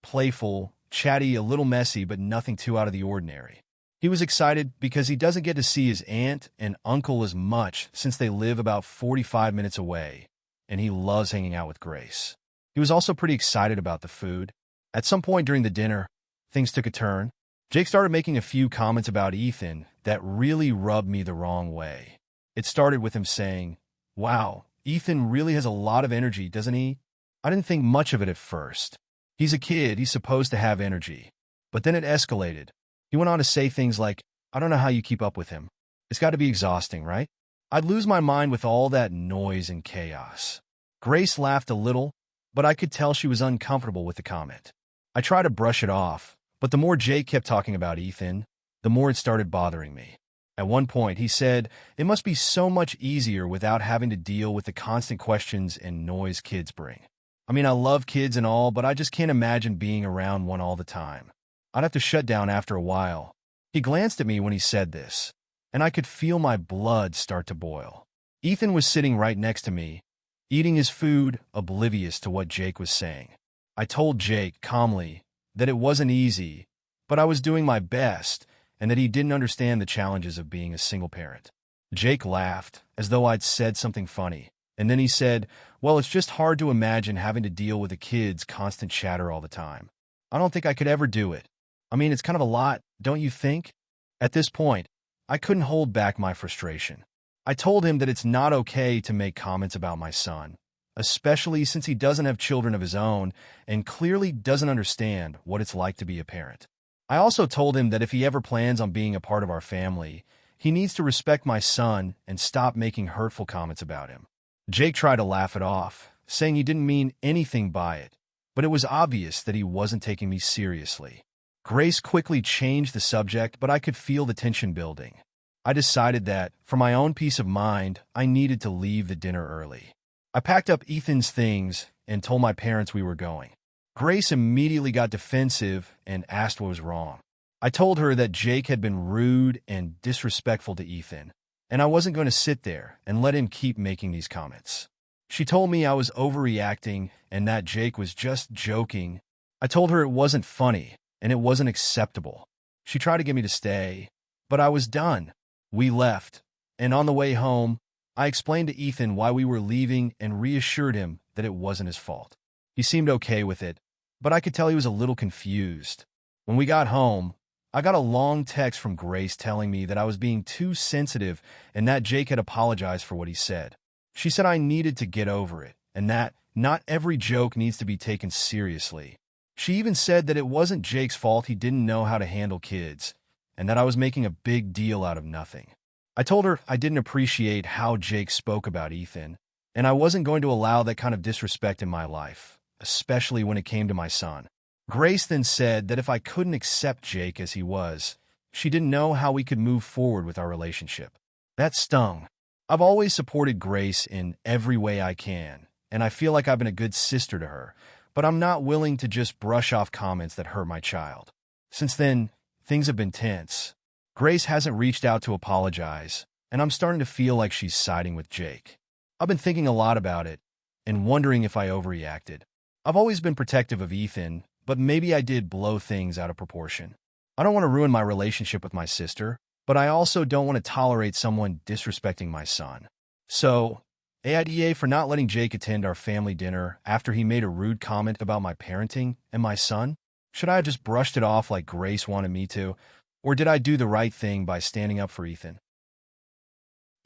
playful, chatty, a little messy, but nothing too out of the ordinary. He was excited because he doesn't get to see his aunt and uncle as much since they live about 45 minutes away, and he loves hanging out with Grace. He was also pretty excited about the food. At some point during the dinner, things took a turn. Jake started making a few comments about Ethan that really rubbed me the wrong way. It started with him saying, "Wow, Ethan really has a lot of energy, doesn't he?" I didn't think much of it at first. He's a kid, he's supposed to have energy. But then it escalated. He went on to say things like, "I don't know how you keep up with him. It's got to be exhausting, right?" I'd lose my mind with all that noise and chaos. Grace laughed a little, but I could tell she was uncomfortable with the comment. I tried to brush it off, but the more Jake kept talking about Ethan, the more it started bothering me. At one point, he said, "It must be so much easier without having to deal with the constant questions and noise kids bring. I mean, I love kids and all, but I just can't imagine being around one all the time. I'd have to shut down after a while." He glanced at me when he said this, and I could feel my blood start to boil. Ethan was sitting right next to me, eating his food, oblivious to what Jake was saying. I told Jake calmly that it wasn't easy, but I was doing my best, and that he didn't understand the challenges of being a single parent. Jake laughed, as though I'd said something funny, and then he said, "Well, it's just hard to imagine having to deal with a kid's constant chatter all the time. I don't think I could ever do it. I mean, it's kind of a lot, don't you think?" At this point, I couldn't hold back my frustration. I told him that it's not okay to make comments about my son, especially since he doesn't have children of his own and clearly doesn't understand what it's like to be a parent. I also told him that if he ever plans on being a part of our family, he needs to respect my son and stop making hurtful comments about him. Jake tried to laugh it off, saying he didn't mean anything by it, but it was obvious that he wasn't taking me seriously. Grace quickly changed the subject, but I could feel the tension building. I decided that, for my own peace of mind, I needed to leave the dinner early. I packed up Ethan's things and told my parents we were going. Grace immediately got defensive and asked what was wrong. I told her that Jake had been rude and disrespectful to Ethan, and I wasn't going to sit there and let him keep making these comments. She told me I was overreacting and that Jake was just joking. I told her it wasn't funny and it wasn't acceptable. She tried to get me to stay, but I was done. We left, and on the way home, I explained to Ethan why we were leaving and reassured him that it wasn't his fault. He seemed okay with it, but I could tell he was a little confused. When we got home, I got a long text from Grace telling me that I was being too sensitive and that Jake had apologized for what he said. She said I needed to get over it and that not every joke needs to be taken seriously. She even said that it wasn't Jake's fault he didn't know how to handle kids and that I was making a big deal out of nothing. I told her I didn't appreciate how Jake spoke about Ethan, and I wasn't going to allow that kind of disrespect in my life, especially when it came to my son. Grace then said that if I couldn't accept Jake as he was, she didn't know how we could move forward with our relationship. That stung. I've always supported Grace in every way I can, and I feel like I've been a good sister to her, but I'm not willing to just brush off comments that hurt my child. Since then, things have been tense. Grace hasn't reached out to apologize, and I'm starting to feel like she's siding with Jake. I've been thinking a lot about it and wondering if I overreacted. I've always been protective of Ethan, but maybe I did blow things out of proportion. I don't want to ruin my relationship with my sister, but I also don't want to tolerate someone disrespecting my son. So, AITA for not letting Jake attend our family dinner after he made a rude comment about my parenting and my son? Should I have just brushed it off like Grace wanted me to? Or did I do the right thing by standing up for Ethan?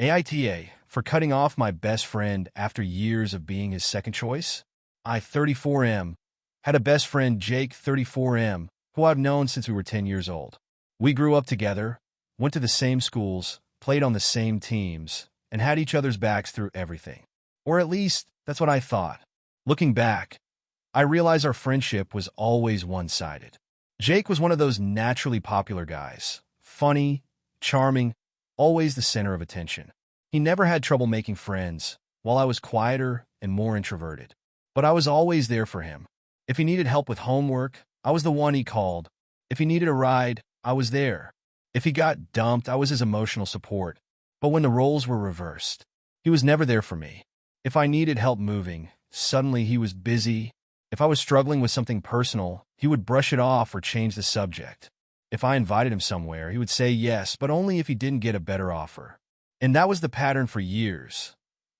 AITA for cutting off my best friend after years of being his second choice? I, 34M, had a best friend, Jake, 34M, who I've known since we were 10 years old. We grew up together, went to the same schools, played on the same teams, and had each other's backs through everything. Or at least, that's what I thought. Looking back, I realize our friendship was always one-sided. Jake was one of those naturally popular guys. Funny, charming, always the center of attention. He never had trouble making friends, while I was quieter and more introverted. But I was always there for him. If he needed help with homework, I was the one he called. If he needed a ride, I was there. If he got dumped, I was his emotional support. But when the roles were reversed, he was never there for me. If I needed help moving, suddenly he was busy. If I was struggling with something personal, he would brush it off or change the subject. If I invited him somewhere, he would say yes, but only if he didn't get a better offer. And that was the pattern for years.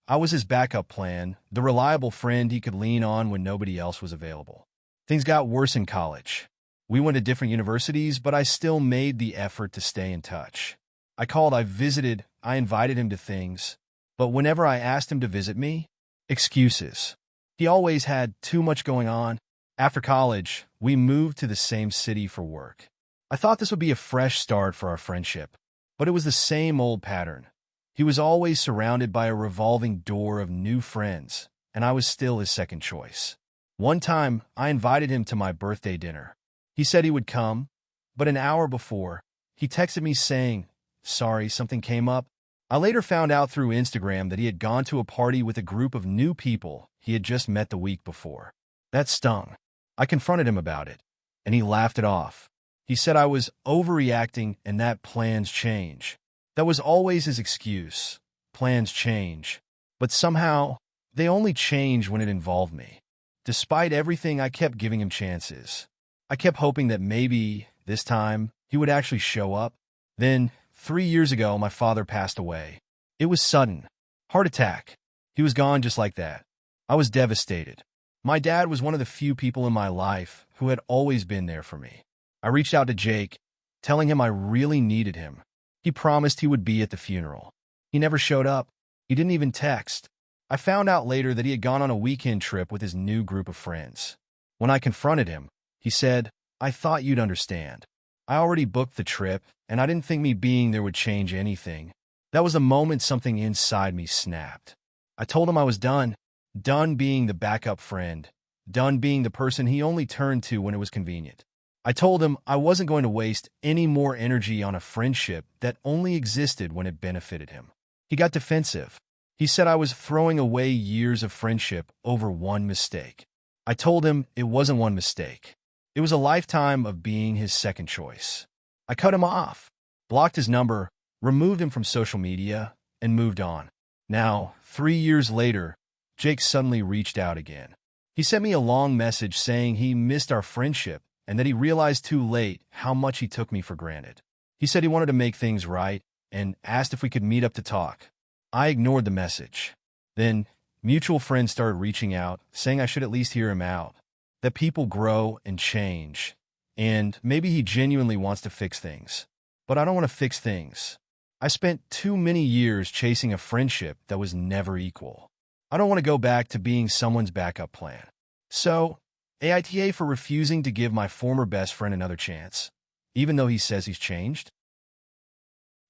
I was his backup plan, the reliable friend he could lean on when nobody else was available. Things got worse in college. We went to different universities, but I still made the effort to stay in touch. I called, I visited, I invited him to things. But whenever I asked him to visit me, excuses. He always had too much going on. After college, we moved to the same city for work. I thought this would be a fresh start for our friendship, but it was the same old pattern. He was always surrounded by a revolving door of new friends, and I was still his second choice. One time, I invited him to my birthday dinner. He said he would come, but an hour before, he texted me saying, "Sorry, something came up." I later found out through Instagram that he had gone to a party with a group of new people he had just met the week before. That stung. I confronted him about it, and he laughed it off. He said I was overreacting and that plans change. That was always his excuse. Plans change. But somehow, they only change when it involved me. Despite everything, I kept giving him chances. I kept hoping that maybe, this time, he would actually show up. Then, 3 years ago, my father passed away. It was sudden. Heart attack. He was gone just like that. I was devastated. My dad was one of the few people in my life who had always been there for me. I reached out to Jake, telling him I really needed him. He promised he would be at the funeral. He never showed up. He didn't even text. I found out later that he had gone on a weekend trip with his new group of friends. When I confronted him, he said, "I thought you'd understand. I already booked the trip, and I didn't think me being there would change anything." That was the moment something inside me snapped. I told him I was done. Done being the backup friend. Done being the person he only turned to when it was convenient. I told him I wasn't going to waste any more energy on a friendship that only existed when it benefited him. He got defensive. He said I was throwing away years of friendship over one mistake. I told him it wasn't one mistake. It was a lifetime of being his second choice. I cut him off, blocked his number, removed him from social media, and moved on. Now, 3 years later, Jake suddenly reached out again. He sent me a long message saying he missed our friendship and that he realized too late how much he took me for granted. He said he wanted to make things right and asked if we could meet up to talk. I ignored the message. Then, mutual friends started reaching out, saying I should at least hear him out, that people grow and change, and maybe he genuinely wants to fix things. But I don't want to fix things. I spent too many years chasing a friendship that was never equal. I don't want to go back to being someone's backup plan. So, AITA for refusing to give my former best friend another chance, even though he says he's changed.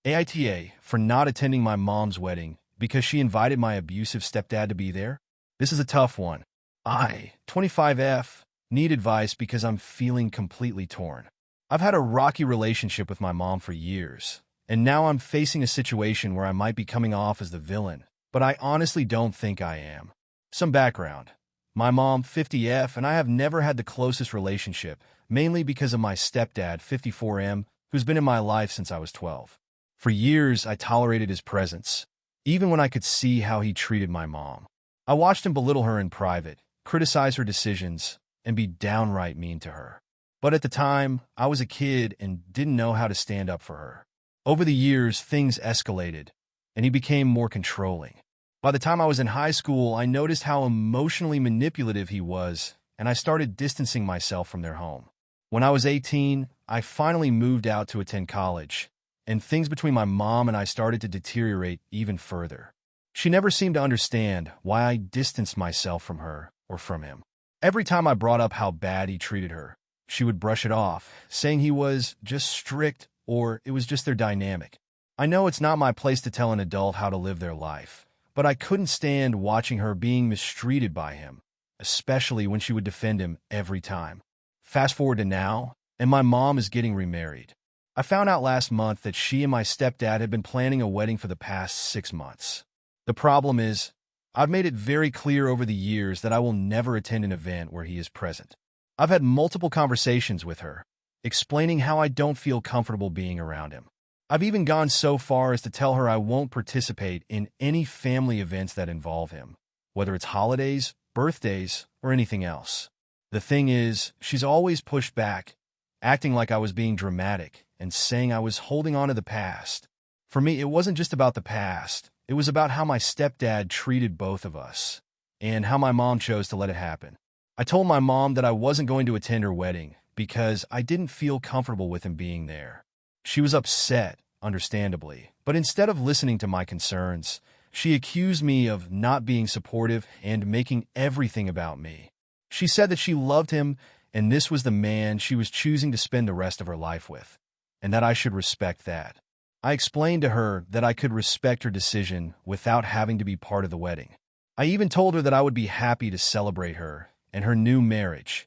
AITA for not attending my mom's wedding because she invited my abusive stepdad to be there. This is a tough one. I, 25F, need advice because I'm feeling completely torn. I've had a rocky relationship with my mom for years, and now I'm facing a situation where I might be coming off as the villain, but I honestly don't think I am. Some background. My mom, 50F, and I have never had the closest relationship, mainly because of my stepdad, 54M, who's been in my life since I was 12. For years, I tolerated his presence, even when I could see how he treated my mom. I watched him belittle her in private, criticize her decisions, and be downright mean to her. But at the time, I was a kid and didn't know how to stand up for her. Over the years, things escalated, and he became more controlling. By the time I was in high school, I noticed how emotionally manipulative he was, and I started distancing myself from their home. When I was 18, I finally moved out to attend college, and things between my mom and I started to deteriorate even further. She never seemed to understand why I distanced myself from her or from him. Every time I brought up how bad he treated her, she would brush it off, saying he was just strict or it was just their dynamic. I know it's not my place to tell an adult how to live their life, but I couldn't stand watching her being mistreated by him, especially when she would defend him every time. Fast forward to now, and my mom is getting remarried. I found out last month that she and my stepdad had been planning a wedding for the past 6 months. The problem is, I've made it very clear over the years that I will never attend an event where he is present. I've had multiple conversations with her, explaining how I don't feel comfortable being around him. I've even gone so far as to tell her I won't participate in any family events that involve him, whether it's holidays, birthdays, or anything else. The thing is, she's always pushed back, acting like I was being dramatic and saying I was holding on to the past. For me, it wasn't just about the past. It was about how my stepdad treated both of us, and how my mom chose to let it happen. I told my mom that I wasn't going to attend her wedding because I didn't feel comfortable with him being there. She was upset, understandably, but instead of listening to my concerns, she accused me of not being supportive and making everything about me. She said that she loved him and this was the man she was choosing to spend the rest of her life with, and that I should respect that. I explained to her that I could respect her decision without having to be part of the wedding. I even told her that I would be happy to celebrate her and her new marriage,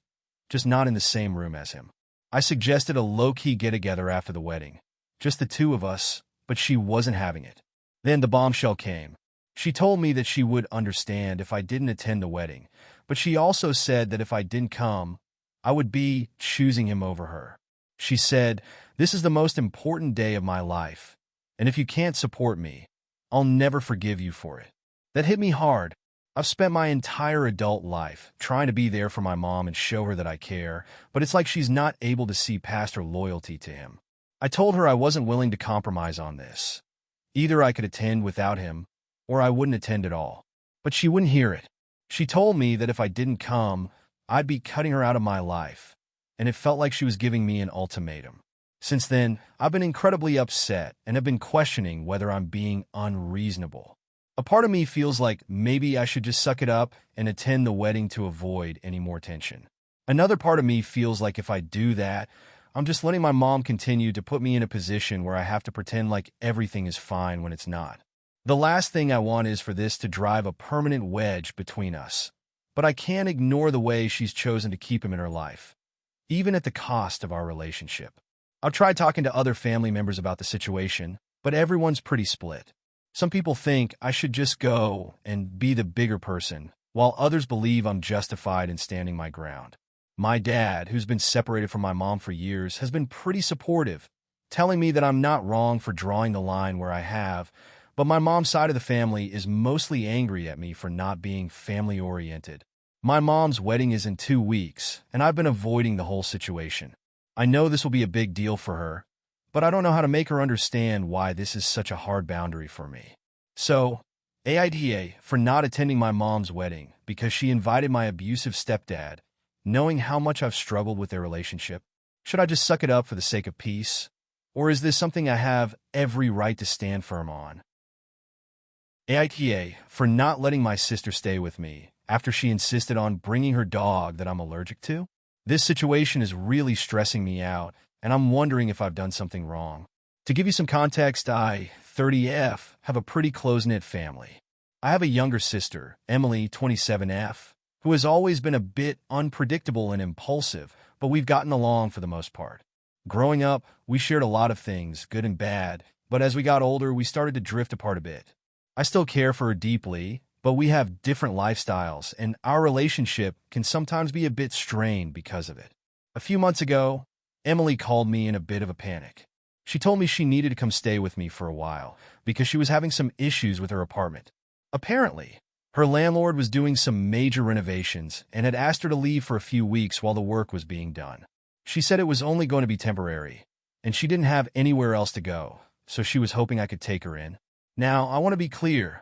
just not in the same room as him. I suggested a low-key get-together after the wedding, just the two of us, but she wasn't having it. Then the bombshell came. She told me that she would understand if I didn't attend the wedding, but she also said that if I didn't come, I would be choosing him over her. She said, "This is the most important day of my life, and if you can't support me, I'll never forgive you for it." That hit me hard. I've spent my entire adult life trying to be there for my mom and show her that I care, but it's like she's not able to see past her loyalty to him. I told her I wasn't willing to compromise on this. Either I could attend without him, or I wouldn't attend at all. But she wouldn't hear it. She told me that if I didn't come, I'd be cutting her out of my life, and it felt like she was giving me an ultimatum. Since then, I've been incredibly upset and have been questioning whether I'm being unreasonable. A part of me feels like maybe I should just suck it up and attend the wedding to avoid any more tension. Another part of me feels like if I do that, I'm just letting my mom continue to put me in a position where I have to pretend like everything is fine when it's not. The last thing I want is for this to drive a permanent wedge between us. But I can't ignore the way she's chosen to keep him in her life, even at the cost of our relationship. I've tried talking to other family members about the situation, but everyone's pretty split. Some people think I should just go and be the bigger person, while others believe I'm justified in standing my ground. My dad, who's been separated from my mom for years, has been pretty supportive, telling me that I'm not wrong for drawing the line where I have, but my mom's side of the family is mostly angry at me for not being family-oriented. My mom's wedding is in 2 weeks, and I've been avoiding the whole situation. I know this will be a big deal for her, but I don't know how to make her understand why this is such a hard boundary for me. So, AITA for not attending my mom's wedding because she invited my abusive stepdad, knowing how much I've struggled with their relationship. Should I just suck it up for the sake of peace? Or is this something I have every right to stand firm on? AITA for not letting my sister stay with me after she insisted on bringing her dog that I'm allergic to? This situation is really stressing me out, and I'm wondering if I've done something wrong. To give you some context, I, 30F, have a pretty close-knit family. I have a younger sister, Emily, 27F, who has always been a bit unpredictable and impulsive, but we've gotten along for the most part. Growing up, we shared a lot of things, good and bad, but as we got older, we started to drift apart a bit. I still care for her deeply, but we have different lifestyles, and our relationship can sometimes be a bit strained because of it. A few months ago, Emily called me in a bit of a panic. She told me she needed to come stay with me for a while because she was having some issues with her apartment. Apparently, her landlord was doing some major renovations and had asked her to leave for a few weeks while the work was being done. She said it was only going to be temporary, and she didn't have anywhere else to go, so she was hoping I could take her in. Now, I want to be clear.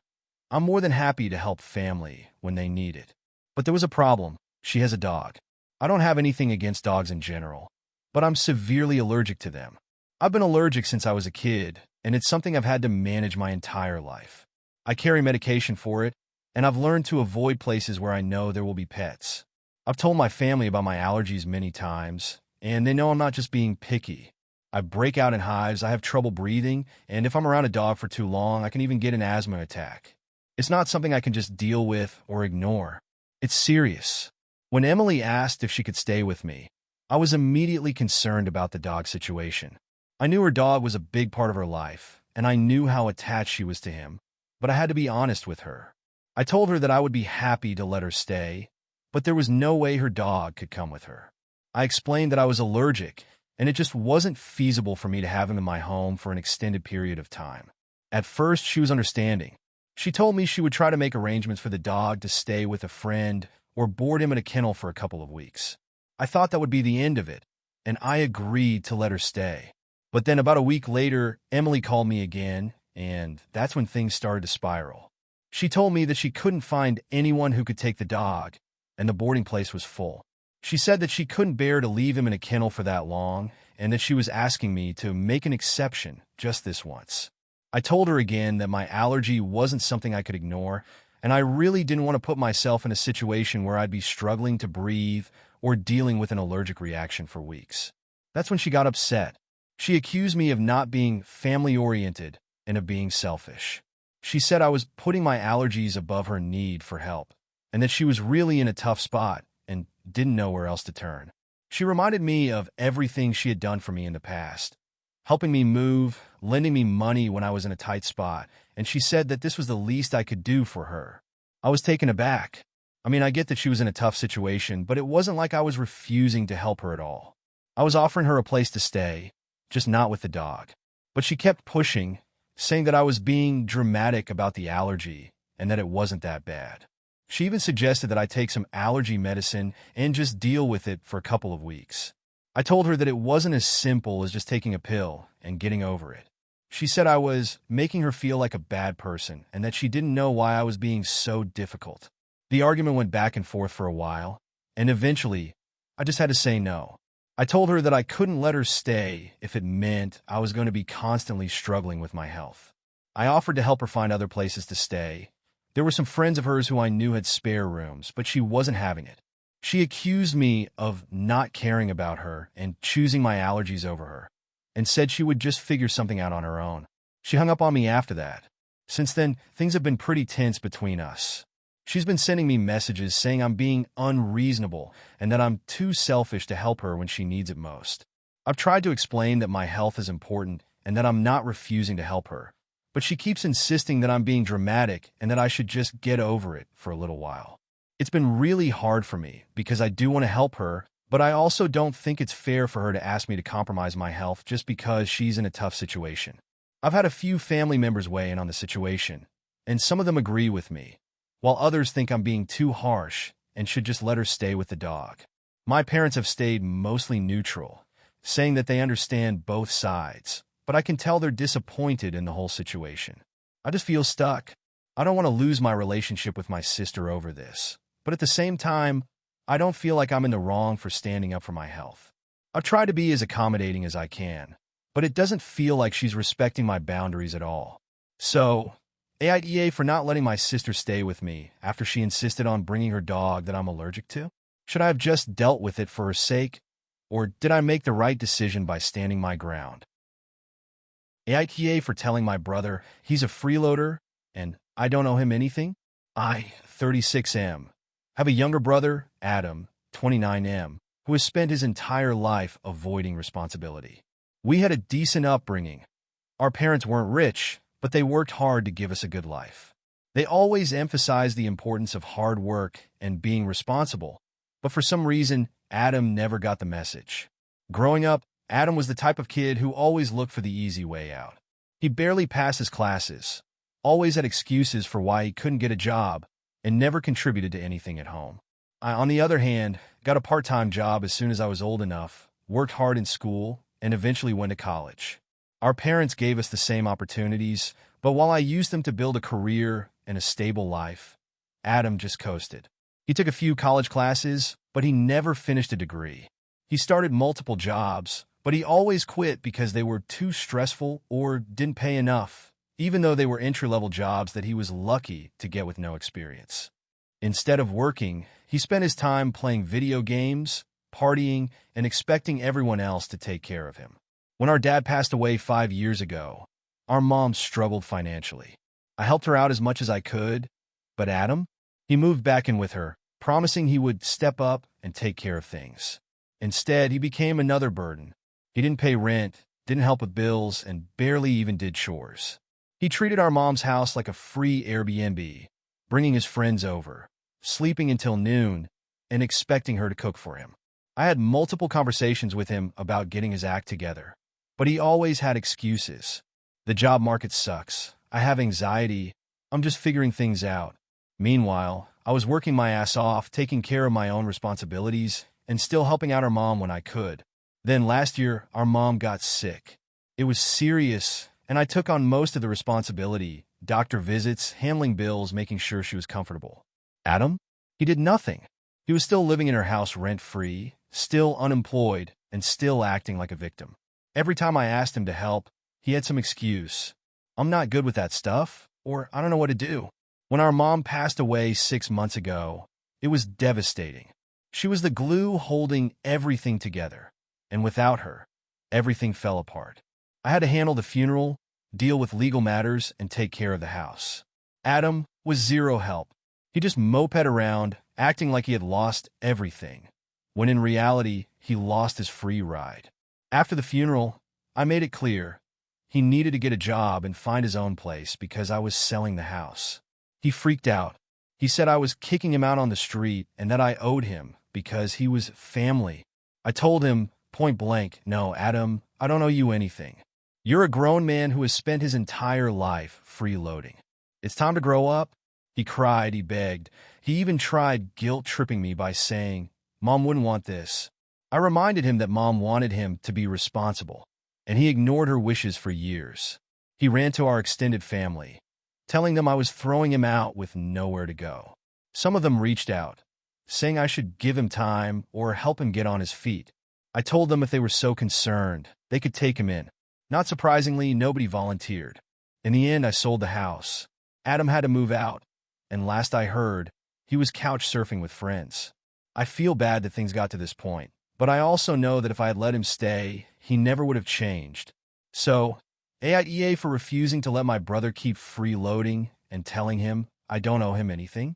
I'm more than happy to help family when they need it. But there was a problem. She has a dog. I don't have anything against dogs in general, but I'm severely allergic to them. I've been allergic since I was a kid, and it's something I've had to manage my entire life. I carry medication for it, and I've learned to avoid places where I know there will be pets. I've told my family about my allergies many times, and they know I'm not just being picky. I break out in hives, I have trouble breathing, and if I'm around a dog for too long, I can even get an asthma attack. It's not something I can just deal with or ignore. It's serious. When Emily asked if she could stay with me, I was immediately concerned about the dog situation. I knew her dog was a big part of her life, and I knew how attached she was to him, but I had to be honest with her. I told her that I would be happy to let her stay, but there was no way her dog could come with her. I explained that I was allergic, and it just wasn't feasible for me to have him in my home for an extended period of time. At first, she was understanding. She told me she would try to make arrangements for the dog to stay with a friend or board him in a kennel for a couple of weeks. I thought that would be the end of it, and I agreed to let her stay. But then about a week later, Emily called me again, and that's when things started to spiral. She told me that she couldn't find anyone who could take the dog, and the boarding place was full. She said that she couldn't bear to leave him in a kennel for that long, and that she was asking me to make an exception just this once. I told her again that my allergy wasn't something I could ignore, and I really didn't want to put myself in a situation where I'd be struggling to breathe or dealing with an allergic reaction for weeks. That's when she got upset. She accused me of not being family-oriented and of being selfish. She said I was putting my allergies above her need for help, and that she was really in a tough spot and didn't know where else to turn. She reminded me of everything she had done for me in the past, helping me move, lending me money when I was in a tight spot, and she said that this was the least I could do for her. I was taken aback. I get that she was in a tough situation, but it wasn't like I was refusing to help her at all. I was offering her a place to stay, just not with the dog. But she kept pushing, saying that I was being dramatic about the allergy and that it wasn't that bad. She even suggested that I take some allergy medicine and just deal with it for a couple of weeks. I told her that it wasn't as simple as just taking a pill and getting over it. She said I was making her feel like a bad person and that she didn't know why I was being so difficult. The argument went back and forth for a while, and eventually, I just had to say no. I told her that I couldn't let her stay if it meant I was going to be constantly struggling with my health. I offered to help her find other places to stay. There were some friends of hers who I knew had spare rooms, but she wasn't having it. She accused me of not caring about her and choosing my allergies over her, and said she would just figure something out on her own. She hung up on me after that. Since then, things have been pretty tense between us. She's been sending me messages saying I'm being unreasonable and that I'm too selfish to help her when she needs it most. I've tried to explain that my health is important and that I'm not refusing to help her, but she keeps insisting that I'm being dramatic and that I should just get over it for a little while. It's been really hard for me because I do want to help her, but I also don't think it's fair for her to ask me to compromise my health just because she's in a tough situation. I've had a few family members weigh in on the situation, and some of them agree with me, while others think I'm being too harsh and should just let her stay with the dog. My parents have stayed mostly neutral, saying that they understand both sides, but I can tell they're disappointed in the whole situation. I just feel stuck. I don't want to lose my relationship with my sister over this, but at the same time, I don't feel like I'm in the wrong for standing up for my health. I've tried to be as accommodating as I can, but it doesn't feel like she's respecting my boundaries at all. So, AITA for not letting my sister stay with me after she insisted on bringing her dog that I'm allergic to? Should I have just dealt with it for her sake, or did I make the right decision by standing my ground? AITA for telling my brother he's a freeloader and I don't owe him anything? I, 36M, have a younger brother, Adam, 29M, who has spent his entire life avoiding responsibility. We had a decent upbringing. Our parents weren't rich, but they worked hard to give us a good life. They always emphasized the importance of hard work and being responsible, but for some reason, Adam never got the message. Growing up, Adam was the type of kid who always looked for the easy way out. He barely passed his classes, always had excuses for why he couldn't get a job, and never contributed to anything at home. I, on the other hand, got a part-time job as soon as I was old enough, worked hard in school, and eventually went to college. Our parents gave us the same opportunities, but while I used them to build a career and a stable life, Adam just coasted. He took a few college classes, but he never finished a degree. He started multiple jobs, but he always quit because they were too stressful or didn't pay enough, even though they were entry-level jobs that he was lucky to get with no experience. Instead of working, he spent his time playing video games, partying, and expecting everyone else to take care of him. When our dad passed away 5 years ago, our mom struggled financially. I helped her out as much as I could, but Adam? He moved back in with her, promising he would step up and take care of things. Instead, he became another burden. He didn't pay rent, didn't help with bills, and barely even did chores. He treated our mom's house like a free Airbnb, bringing his friends over, sleeping until noon, and expecting her to cook for him. I had multiple conversations with him about getting his act together, but he always had excuses. The job market sucks. I have anxiety. I'm just figuring things out. Meanwhile, I was working my ass off, taking care of my own responsibilities, and still helping out our mom when I could. Then last year, our mom got sick. It was serious, and I took on most of the responsibility: doctor visits, handling bills, making sure she was comfortable. Adam? He did nothing. He was still living in her house rent-free, still unemployed, and still acting like a victim. Every time I asked him to help, he had some excuse. I'm not good with that stuff, or I don't know what to do. When our mom passed away 6 months ago, it was devastating. She was the glue holding everything together, and without her, everything fell apart. I had to handle the funeral, deal with legal matters, and take care of the house. Adam was zero help. He just moped around, acting like he had lost everything, when in reality, he lost his free ride. After the funeral, I made it clear he needed to get a job and find his own place because I was selling the house. He freaked out. He said I was kicking him out on the street and that I owed him because he was family. I told him point blank, "No, Adam, I don't owe you anything. You're a grown man who has spent his entire life freeloading. It's time to grow up." He cried, he begged. He even tried guilt-tripping me by saying, "Mom wouldn't want this." I reminded him that Mom wanted him to be responsible, and he ignored her wishes for years. He ran to our extended family, telling them I was throwing him out with nowhere to go. Some of them reached out, saying I should give him time or help him get on his feet. I told them if they were so concerned, they could take him in. Not surprisingly, nobody volunteered. In the end, I sold the house. Adam had to move out, and last I heard, he was couch surfing with friends. I feel bad that things got to this point, but I also know that if I had let him stay, he never would have changed. So, AITA for refusing to let my brother keep freeloading and telling him I don't owe him anything.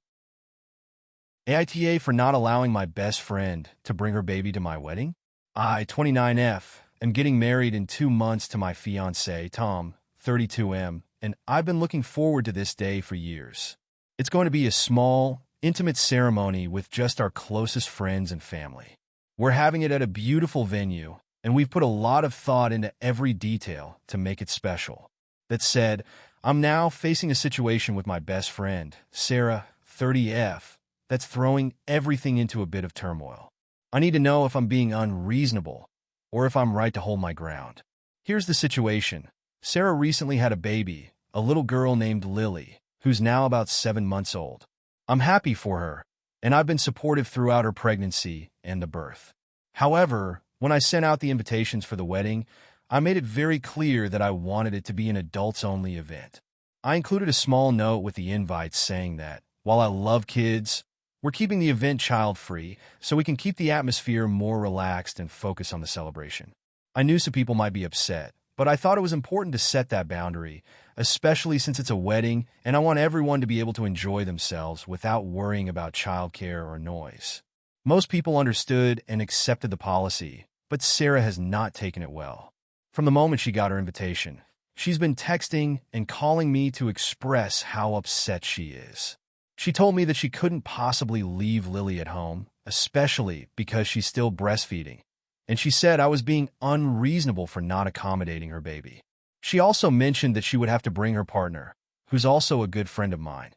AITA for not allowing my best friend to bring her baby to my wedding. I, 29F, am getting married in 2 months to my fiancé, Tom, 32M, and I've been looking forward to this day for years. It's going to be a small, intimate ceremony with just our closest friends and family. We're having it at a beautiful venue, and we've put a lot of thought into every detail to make it special. That said, I'm now facing a situation with my best friend, Sarah, 30F, that's throwing everything into a bit of turmoil. I need to know if I'm being unreasonable or if I'm right to hold my ground. Here's the situation. Sarah recently had a baby, a little girl named Lily, who's now about 7 months old. I'm happy for her, and I've been supportive throughout her pregnancy and the birth. However, when I sent out the invitations for the wedding, I made it very clear that I wanted it to be an adults-only event. I included a small note with the invites saying that, while I love kids, we're keeping the event child-free so we can keep the atmosphere more relaxed and focus on the celebration. I knew some people might be upset, but I thought it was important to set that boundary, especially since it's a wedding and I want everyone to be able to enjoy themselves without worrying about childcare or noise. Most people understood and accepted the policy, but Sarah has not taken it well. From the moment she got her invitation, she's been texting and calling me to express how upset she is. She told me that she couldn't possibly leave Lily at home, especially because she's still breastfeeding, and she said I was being unreasonable for not accommodating her baby. She also mentioned that she would have to bring her partner, who's also a good friend of mine,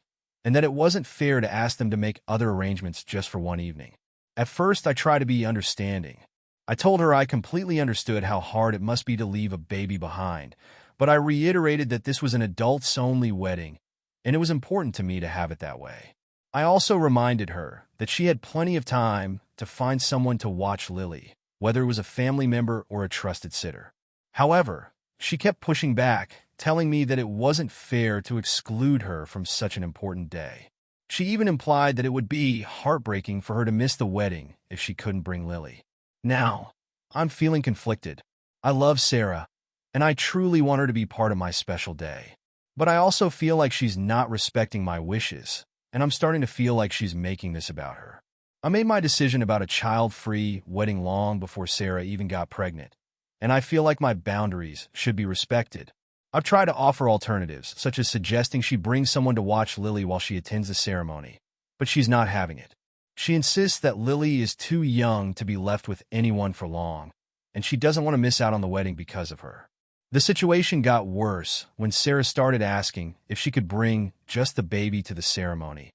and that it wasn't fair to ask them to make other arrangements just for one evening. At first, I tried to be understanding, I told her I completely understood how hard it must be to leave a baby behind, but I reiterated that this was an adults-only wedding, and it was important to me to have it that way. I also reminded her that she had plenty of time to find someone to watch Lily, whether it was a family member or a trusted sitter. However, she kept pushing back, telling me that it wasn't fair to exclude her from such an important day. She even implied that it would be heartbreaking for her to miss the wedding if she couldn't bring Lily. Now, I'm feeling conflicted. I love Sarah, and I truly want her to be part of my special day. But I also feel like she's not respecting my wishes, and I'm starting to feel like she's making this about her. I made my decision about a child-free wedding long before Sarah even got pregnant, and I feel like my boundaries should be respected. I've tried to offer alternatives, such as suggesting she bring someone to watch Lily while she attends the ceremony, but she's not having it. She insists that Lily is too young to be left with anyone for long, and she doesn't want to miss out on the wedding because of her. The situation got worse when Sarah started asking if she could bring just the baby to the ceremony,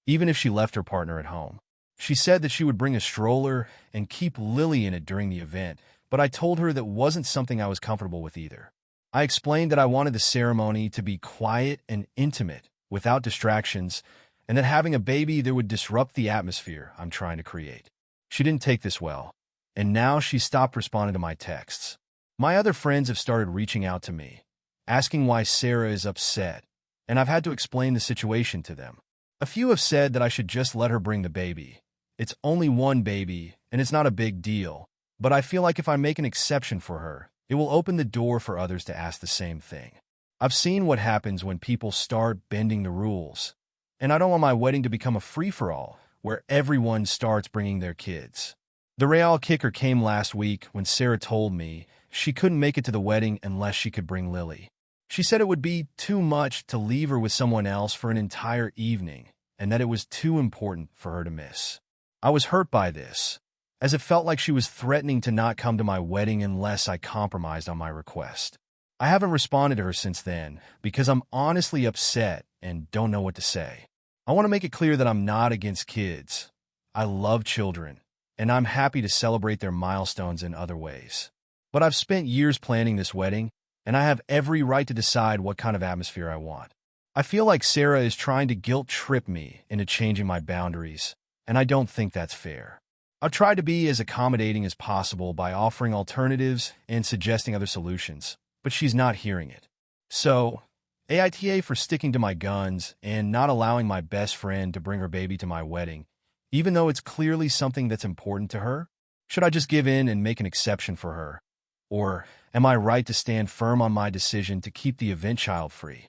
even if she left her partner at home. She said that she would bring a stroller and keep Lily in it during the event, but I told her that wasn't something I was comfortable with either. I explained that I wanted the ceremony to be quiet and intimate, without distractions, and that having a baby there would disrupt the atmosphere I'm trying to create. She didn't take this well, and now she stopped responding to my texts. My other friends have started reaching out to me, asking why Sarah is upset, and I've had to explain the situation to them. A few have said that I should just let her bring the baby. It's only one baby, and it's not a big deal, but I feel like if I make an exception for her, it will open the door for others to ask the same thing. I've seen what happens when people start bending the rules, and I don't want my wedding to become a free-for-all where everyone starts bringing their kids. The real kicker came last week when Sarah told me she couldn't make it to the wedding unless she could bring Lily. She said it would be too much to leave her with someone else for an entire evening, and that it was too important for her to miss. I was hurt by this, as it felt like she was threatening to not come to my wedding unless I compromised on my request. I haven't responded to her since then because I'm honestly upset and don't know what to say. I want to make it clear that I'm not against kids. I love children, and I'm happy to celebrate their milestones in other ways. But I've spent years planning this wedding, and I have every right to decide what kind of atmosphere I want. I feel like Sarah is trying to guilt-trip me into changing my boundaries, and I don't think that's fair. I've tried to be as accommodating as possible by offering alternatives and suggesting other solutions, but she's not hearing it. So, AITA for sticking to my guns and not allowing my best friend to bring her baby to my wedding, even though it's clearly something that's important to her? Should I just give in and make an exception for her? Or am I right to stand firm on my decision to keep the event child-free?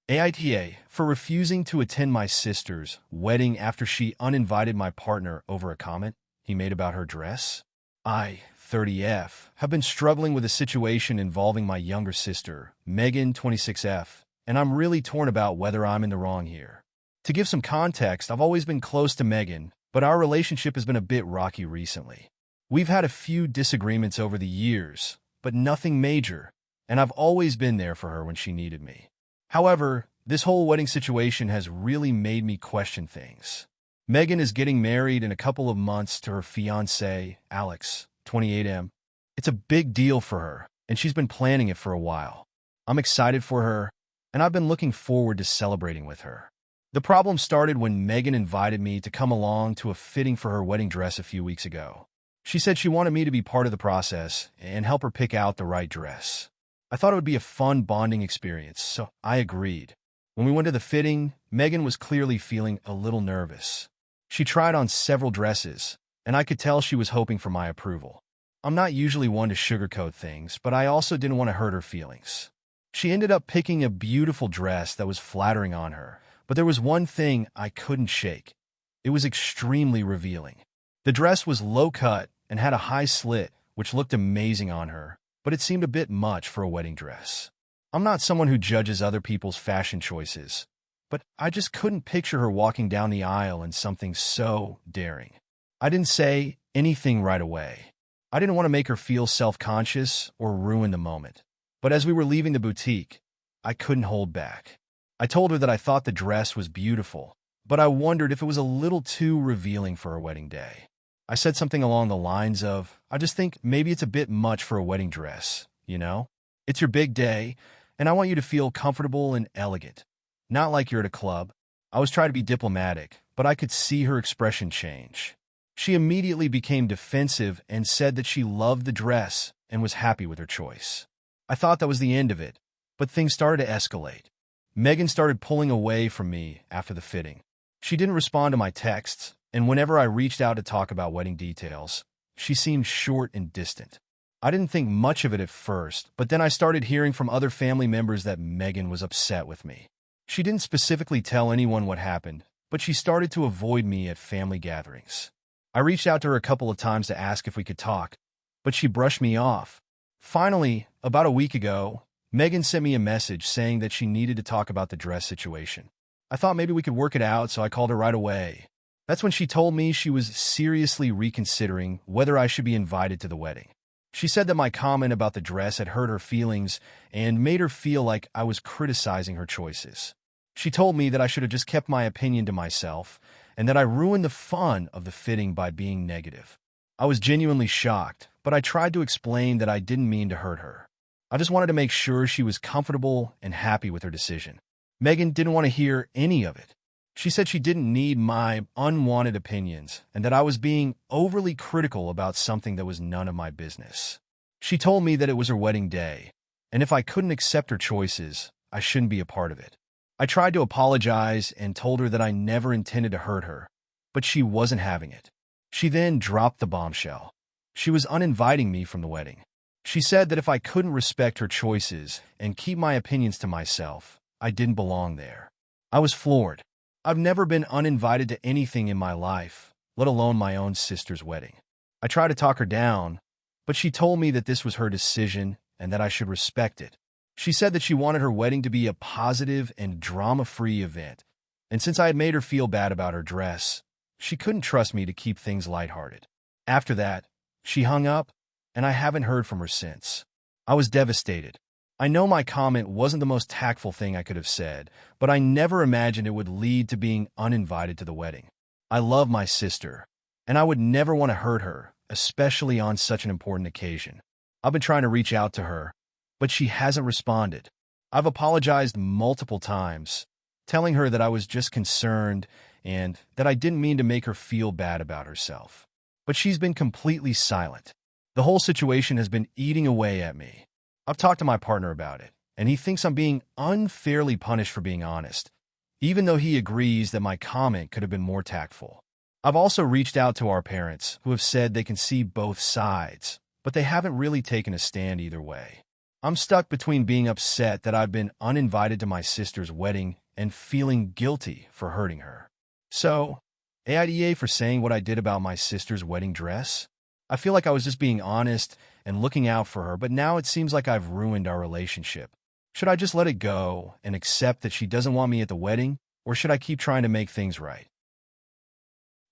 AITA for refusing to attend my sister's wedding after she uninvited my partner over a comment he made about her dress. I, 30F, have been struggling with a situation involving my younger sister, Megan, 26F, and I'm really torn about whether I'm in the wrong here. To give some context, I've always been close to Megan, but our relationship has been a bit rocky recently. We've had a few disagreements over the years, but nothing major, and I've always been there for her when she needed me. However, this whole wedding situation has really made me question things. Megan is getting married in a couple of months to her fiancé, Alex, 28M. It's a big deal for her, and she's been planning it for a while. I'm excited for her, and I've been looking forward to celebrating with her. The problem started when Megan invited me to come along to a fitting for her wedding dress a few weeks ago. She said she wanted me to be part of the process and help her pick out the right dress. I thought it would be a fun bonding experience, so I agreed. When we went to the fitting, Megan was clearly feeling a little nervous. She tried on several dresses, and I could tell she was hoping for my approval. I'm not usually one to sugarcoat things, but I also didn't want to hurt her feelings. She ended up picking a beautiful dress that was flattering on her, but there was one thing I couldn't shake. It was extremely revealing. The dress was low-cut and had a high slit, which looked amazing on her, but it seemed a bit much for a wedding dress. I'm not someone who judges other people's fashion choices, but I just couldn't picture her walking down the aisle in something so daring. I didn't say anything right away. I didn't want to make her feel self-conscious or ruin the moment. But as we were leaving the boutique, I couldn't hold back. I told her that I thought the dress was beautiful, but I wondered if it was a little too revealing for her wedding day. I said something along the lines of, I just think maybe it's a bit much for a wedding dress, you know? It's your big day, and I want you to feel comfortable and elegant. Not like you're at a club. I was trying to be diplomatic, but I could see her expression change. She immediately became defensive and said that she loved the dress and was happy with her choice. I thought that was the end of it, but things started to escalate. Megan started pulling away from me after the fitting. She didn't respond to my texts, and whenever I reached out to talk about wedding details, she seemed short and distant. I didn't think much of it at first, but then I started hearing from other family members that Megan was upset with me. She didn't specifically tell anyone what happened, but she started to avoid me at family gatherings. I reached out to her a couple of times to ask if we could talk, but she brushed me off. Finally, about a week ago, Megan sent me a message saying that she needed to talk about the dress situation. I thought maybe we could work it out, so I called her right away. That's when she told me she was seriously reconsidering whether I should be invited to the wedding. She said that my comment about the dress had hurt her feelings and made her feel like I was criticizing her choices. She told me that I should have just kept my opinion to myself and that I ruined the fun of the fitting by being negative. I was genuinely shocked, but I tried to explain that I didn't mean to hurt her. I just wanted to make sure she was comfortable and happy with her decision. Megan didn't want to hear any of it. She said she didn't need my unwanted opinions and that I was being overly critical about something that was none of my business. She told me that it was her wedding day, and if I couldn't accept her choices, I shouldn't be a part of it. I tried to apologize and told her that I never intended to hurt her, but she wasn't having it. She then dropped the bombshell. She was uninviting me from the wedding. She said that if I couldn't respect her choices and keep my opinions to myself, I didn't belong there. I was floored. I've never been uninvited to anything in my life, let alone my own sister's wedding. I tried to talk her down, but she told me that this was her decision and that I should respect it. She said that she wanted her wedding to be a positive and drama-free event, and since I had made her feel bad about her dress, she couldn't trust me to keep things lighthearted. After that, she hung up, and I haven't heard from her since. I was devastated. I know my comment wasn't the most tactful thing I could have said, but I never imagined it would lead to being uninvited to the wedding. I love my sister, and I would never want to hurt her, especially on such an important occasion. I've been trying to reach out to her, but she hasn't responded. I've apologized multiple times, telling her that I was just concerned and that I didn't mean to make her feel bad about herself. But she's been completely silent. The whole situation has been eating away at me. I've talked to my partner about it, and he thinks I'm being unfairly punished for being honest, even though he agrees that my comment could have been more tactful. I've also reached out to our parents, who have said they can see both sides, but they haven't really taken a stand either way. I'm stuck between being upset that I've been uninvited to my sister's wedding and feeling guilty for hurting her. So, AITA for saying what I did about my sister's wedding dress? I feel like I was just being honest and looking out for her, but now it seems like I've ruined our relationship. Should I just let it go and accept that she doesn't want me at the wedding, or should I keep trying to make things right?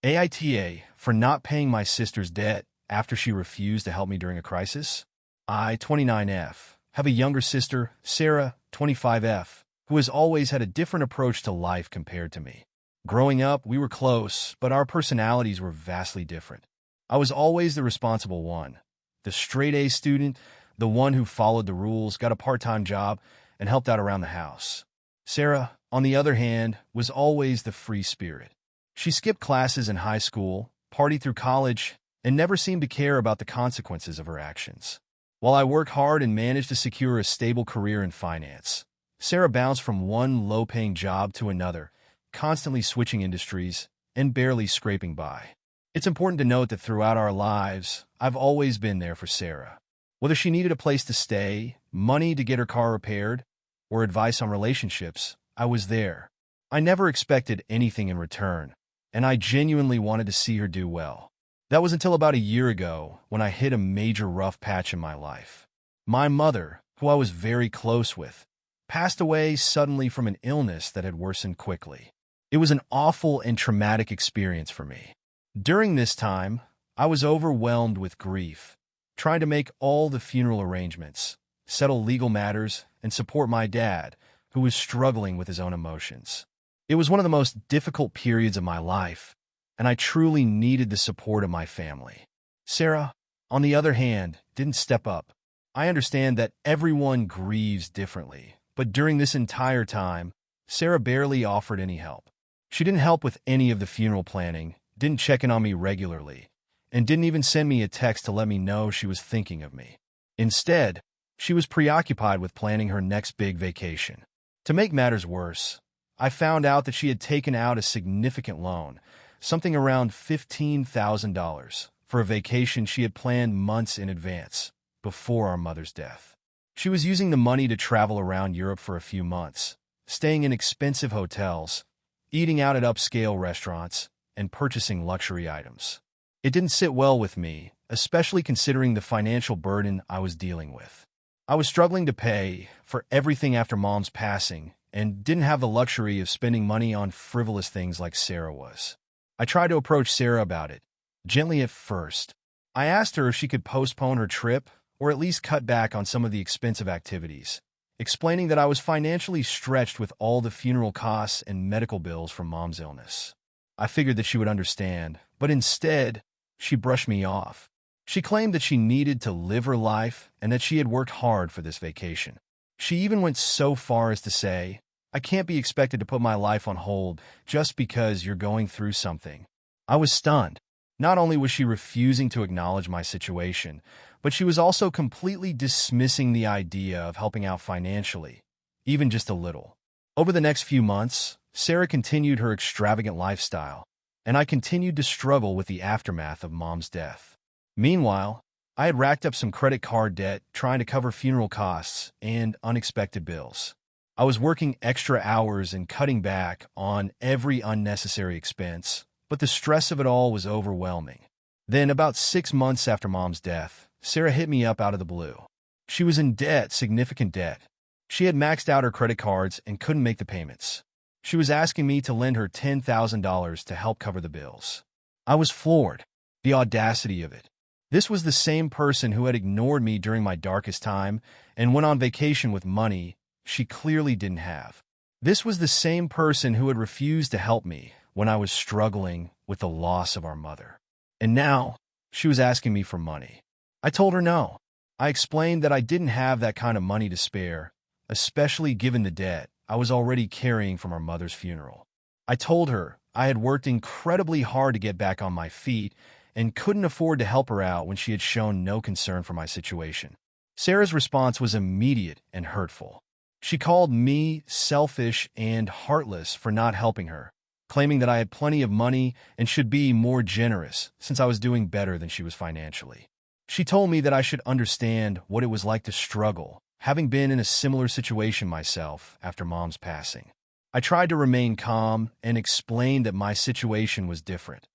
AITA for not paying my sister's debt after she refused to help me during a crisis? I, 29F, have a younger sister, Sarah, 25F, who has always had a different approach to life compared to me. Growing up, we were close, but our personalities were vastly different. I was always the responsible one, the straight-A student, the one who followed the rules, got a part-time job, and helped out around the house. Sarah, on the other hand, was always the free spirit. She skipped classes in high school, partied through college, and never seemed to care about the consequences of her actions. While I worked hard and managed to secure a stable career in finance, Sarah bounced from one low-paying job to another, constantly switching industries and barely scraping by. It's important to note that throughout our lives, I've always been there for Sarah. Whether she needed a place to stay, money to get her car repaired, or advice on relationships, I was there. I never expected anything in return, and I genuinely wanted to see her do well. That was until about a year ago when I hit a major rough patch in my life. My mother, who I was very close with, passed away suddenly from an illness that had worsened quickly. It was an awful and traumatic experience for me. During this time, I was overwhelmed with grief, trying to make all the funeral arrangements, settle legal matters, and support my dad, who was struggling with his own emotions. It was one of the most difficult periods of my life, and I truly needed the support of my family. Sarah, on the other hand, didn't step up. I understand that everyone grieves differently, but during this entire time, Sarah barely offered any help. She didn't help with any of the funeral planning, didn't check in on me regularly, and didn't even send me a text to let me know she was thinking of me. Instead, she was preoccupied with planning her next big vacation. To make matters worse, I found out that she had taken out a significant loan, something around $15,000, for a vacation she had planned months in advance, before our mother's death. She was using the money to travel around Europe for a few months, staying in expensive hotels, eating out at upscale restaurants, and purchasing luxury items. It didn't sit well with me, especially considering the financial burden I was dealing with. I was struggling to pay for everything after Mom's passing and didn't have the luxury of spending money on frivolous things like Sarah was. I tried to approach Sarah about it, gently at first. I asked her if she could postpone her trip or at least cut back on some of the expensive activities, explaining that I was financially stretched with all the funeral costs and medical bills from Mom's illness. I figured that she would understand, but instead, she brushed me off. She claimed that she needed to live her life and that she had worked hard for this vacation. She even went so far as to say, "I can't be expected to put my life on hold just because you're going through something." I was stunned. Not only was she refusing to acknowledge my situation, but she was also completely dismissing the idea of helping out financially, even just a little. Over the next few months, Sarah continued her extravagant lifestyle, and I continued to struggle with the aftermath of Mom's death. Meanwhile, I had racked up some credit card debt trying to cover funeral costs and unexpected bills. I was working extra hours and cutting back on every unnecessary expense, but the stress of it all was overwhelming. Then, about 6 months after Mom's death, Sarah hit me up out of the blue. She was in debt, significant debt. She had maxed out her credit cards and couldn't make the payments. She was asking me to lend her $10,000 to help cover the bills. I was floored. The audacity of it. This was the same person who had ignored me during my darkest time and went on vacation with money she clearly didn't have. This was the same person who had refused to help me when I was struggling with the loss of our mother. And now, she was asking me for money. I told her no. I explained that I didn't have that kind of money to spare, especially given the debt I was already carrying from our mother's funeral. I told her I had worked incredibly hard to get back on my feet and couldn't afford to help her out when she had shown no concern for my situation. Sarah's response was immediate and hurtful. She called me selfish and heartless for not helping her, claiming that I had plenty of money and should be more generous since I was doing better than she was financially. She told me that I should understand what it was like to struggle, having been in a similar situation myself after Mom's passing. I tried to remain calm and explain that my situation was different.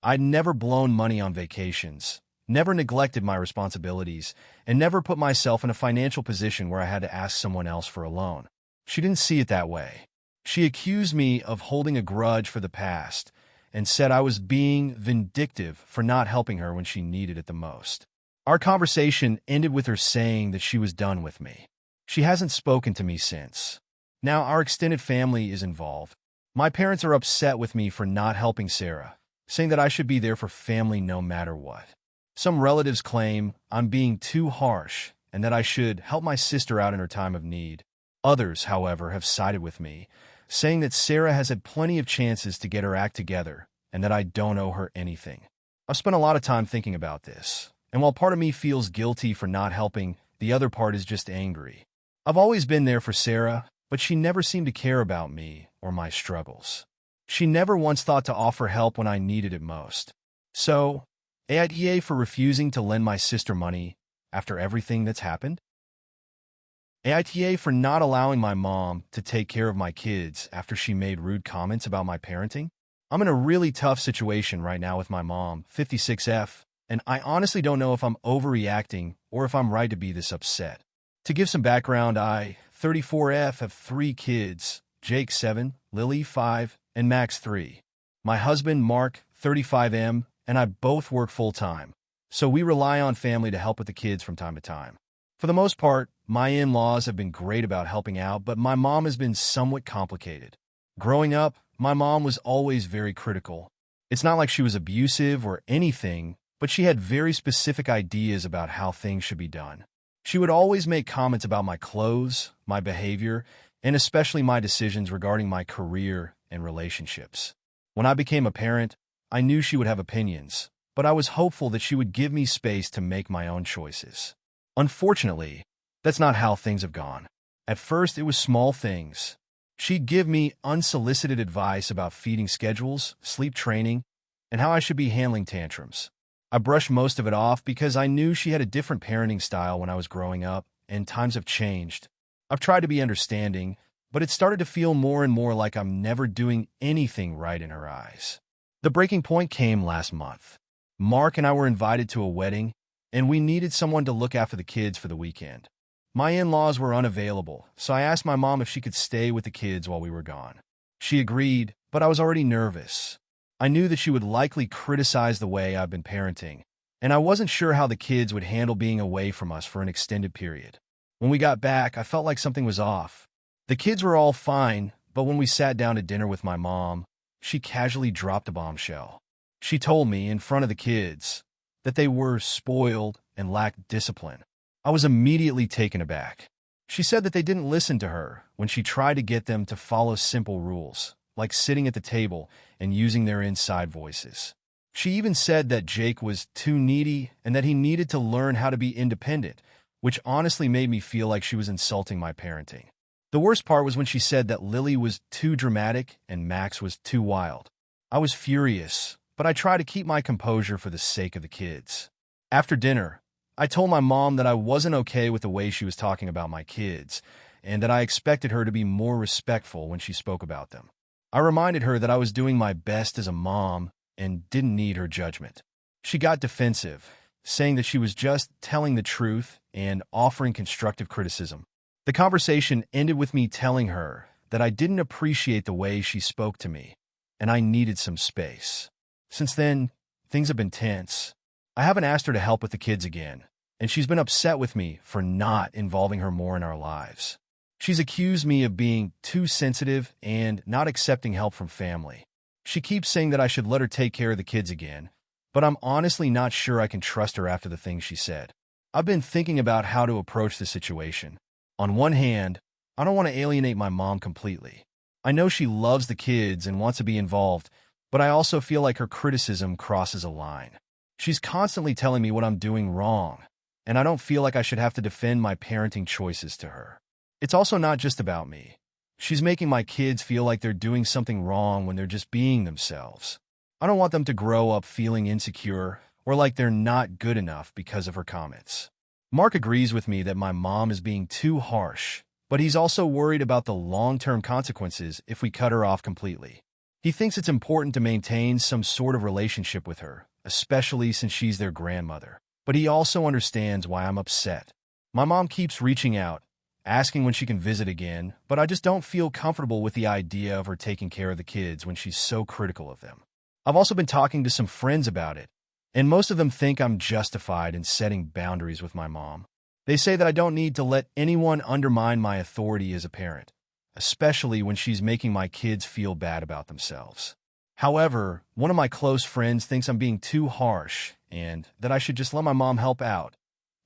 I'd never blown money on vacations, never neglected my responsibilities, and never put myself in a financial position where I had to ask someone else for a loan. She didn't see it that way. She accused me of holding a grudge for the past and said I was being vindictive for not helping her when she needed it the most. Our conversation ended with her saying that she was done with me. She hasn't spoken to me since. Now our extended family is involved. My parents are upset with me for not helping Sarah, saying that I should be there for family no matter what. Some relatives claim I'm being too harsh and that I should help my sister out in her time of need. Others, however, have sided with me, saying that Sarah has had plenty of chances to get her act together and that I don't owe her anything. I've spent a lot of time thinking about this, and while part of me feels guilty for not helping, the other part is just angry. I've always been there for Sarah, but she never seemed to care about me or my struggles. She never once thought to offer help when I needed it most. So, AITA for refusing to lend my sister money after everything that's happened? AITA for not allowing my mom to take care of my kids after she made rude comments about my parenting? I'm in a really tough situation right now with my mom, 56F, and I honestly don't know if I'm overreacting or if I'm right to be this upset. To give some background, I, 34F, have 3 kids, Jake 7, Lily 5, and Max 3. My husband, Mark, 35M, and I both work full-time, so we rely on family to help with the kids from time to time. For the most part, my in-laws have been great about helping out, but my mom has been somewhat complicated. Growing up, my mom was always very critical, It's not like she was abusive or anything, but she had very specific ideas about how things should be done. She would always make comments about my clothes, my behavior, and especially my decisions regarding my career and relationships. When I became a parent, I knew she would have opinions, but I was hopeful that she would give me space to make my own choices. Unfortunately, that's not how things have gone. At first, it was small things. She'd give me unsolicited advice about feeding schedules, sleep training, and how I should be handling tantrums. I brushed most of it off because I knew she had a different parenting style when I was growing up, and times have changed. I've tried to be understanding, but it started to feel more and more like I'm never doing anything right in her eyes. The breaking point came last month. Mark and I were invited to a wedding, and we needed someone to look after the kids for the weekend. My in-laws were unavailable, so I asked my mom if she could stay with the kids while we were gone. She agreed, but I was already nervous. I knew that she would likely criticize the way I've been parenting, and I wasn't sure how the kids would handle being away from us for an extended period. When we got back, I felt like something was off. The kids were all fine, but when we sat down to dinner with my mom, she casually dropped a bombshell. She told me, in front of the kids, that they were spoiled and lacked discipline. I was immediately taken aback. She said that they didn't listen to her when she tried to get them to follow simple rules, like sitting at the table and using their inside voices. She even said that Jake was too needy and that he needed to learn how to be independent, which honestly made me feel like she was insulting my parenting. The worst part was when she said that Lily was too dramatic and Max was too wild. I was furious, but I tried to keep my composure for the sake of the kids. After dinner, I told my mom that I wasn't okay with the way she was talking about my kids, and that I expected her to be more respectful when she spoke about them. I reminded her that I was doing my best as a mom and didn't need her judgment. She got defensive, saying that she was just telling the truth and offering constructive criticism. The conversation ended with me telling her that I didn't appreciate the way she spoke to me, and I needed some space. Since then, things have been tense. I haven't asked her to help with the kids again, and she's been upset with me for not involving her more in our lives. She's accused me of being too sensitive and not accepting help from family. She keeps saying that I should let her take care of the kids again, but I'm honestly not sure I can trust her after the things she said. I've been thinking about how to approach the situation. On one hand, I don't want to alienate my mom completely. I know she loves the kids and wants to be involved, but I also feel like her criticism crosses a line. She's constantly telling me what I'm doing wrong, and I don't feel like I should have to defend my parenting choices to her. It's also not just about me. She's making my kids feel like they're doing something wrong when they're just being themselves. I don't want them to grow up feeling insecure or like they're not good enough because of her comments. Mark agrees with me that my mom is being too harsh, but he's also worried about the long-term consequences if we cut her off completely. He thinks it's important to maintain some sort of relationship with her, especially since she's their grandmother. But he also understands why I'm upset. My mom keeps reaching out, asking when she can visit again, but I just don't feel comfortable with the idea of her taking care of the kids when she's so critical of them. I've also been talking to some friends about it, and most of them think I'm justified in setting boundaries with my mom. They say that I don't need to let anyone undermine my authority as a parent, especially when she's making my kids feel bad about themselves. However, one of my close friends thinks I'm being too harsh and that I should just let my mom help out,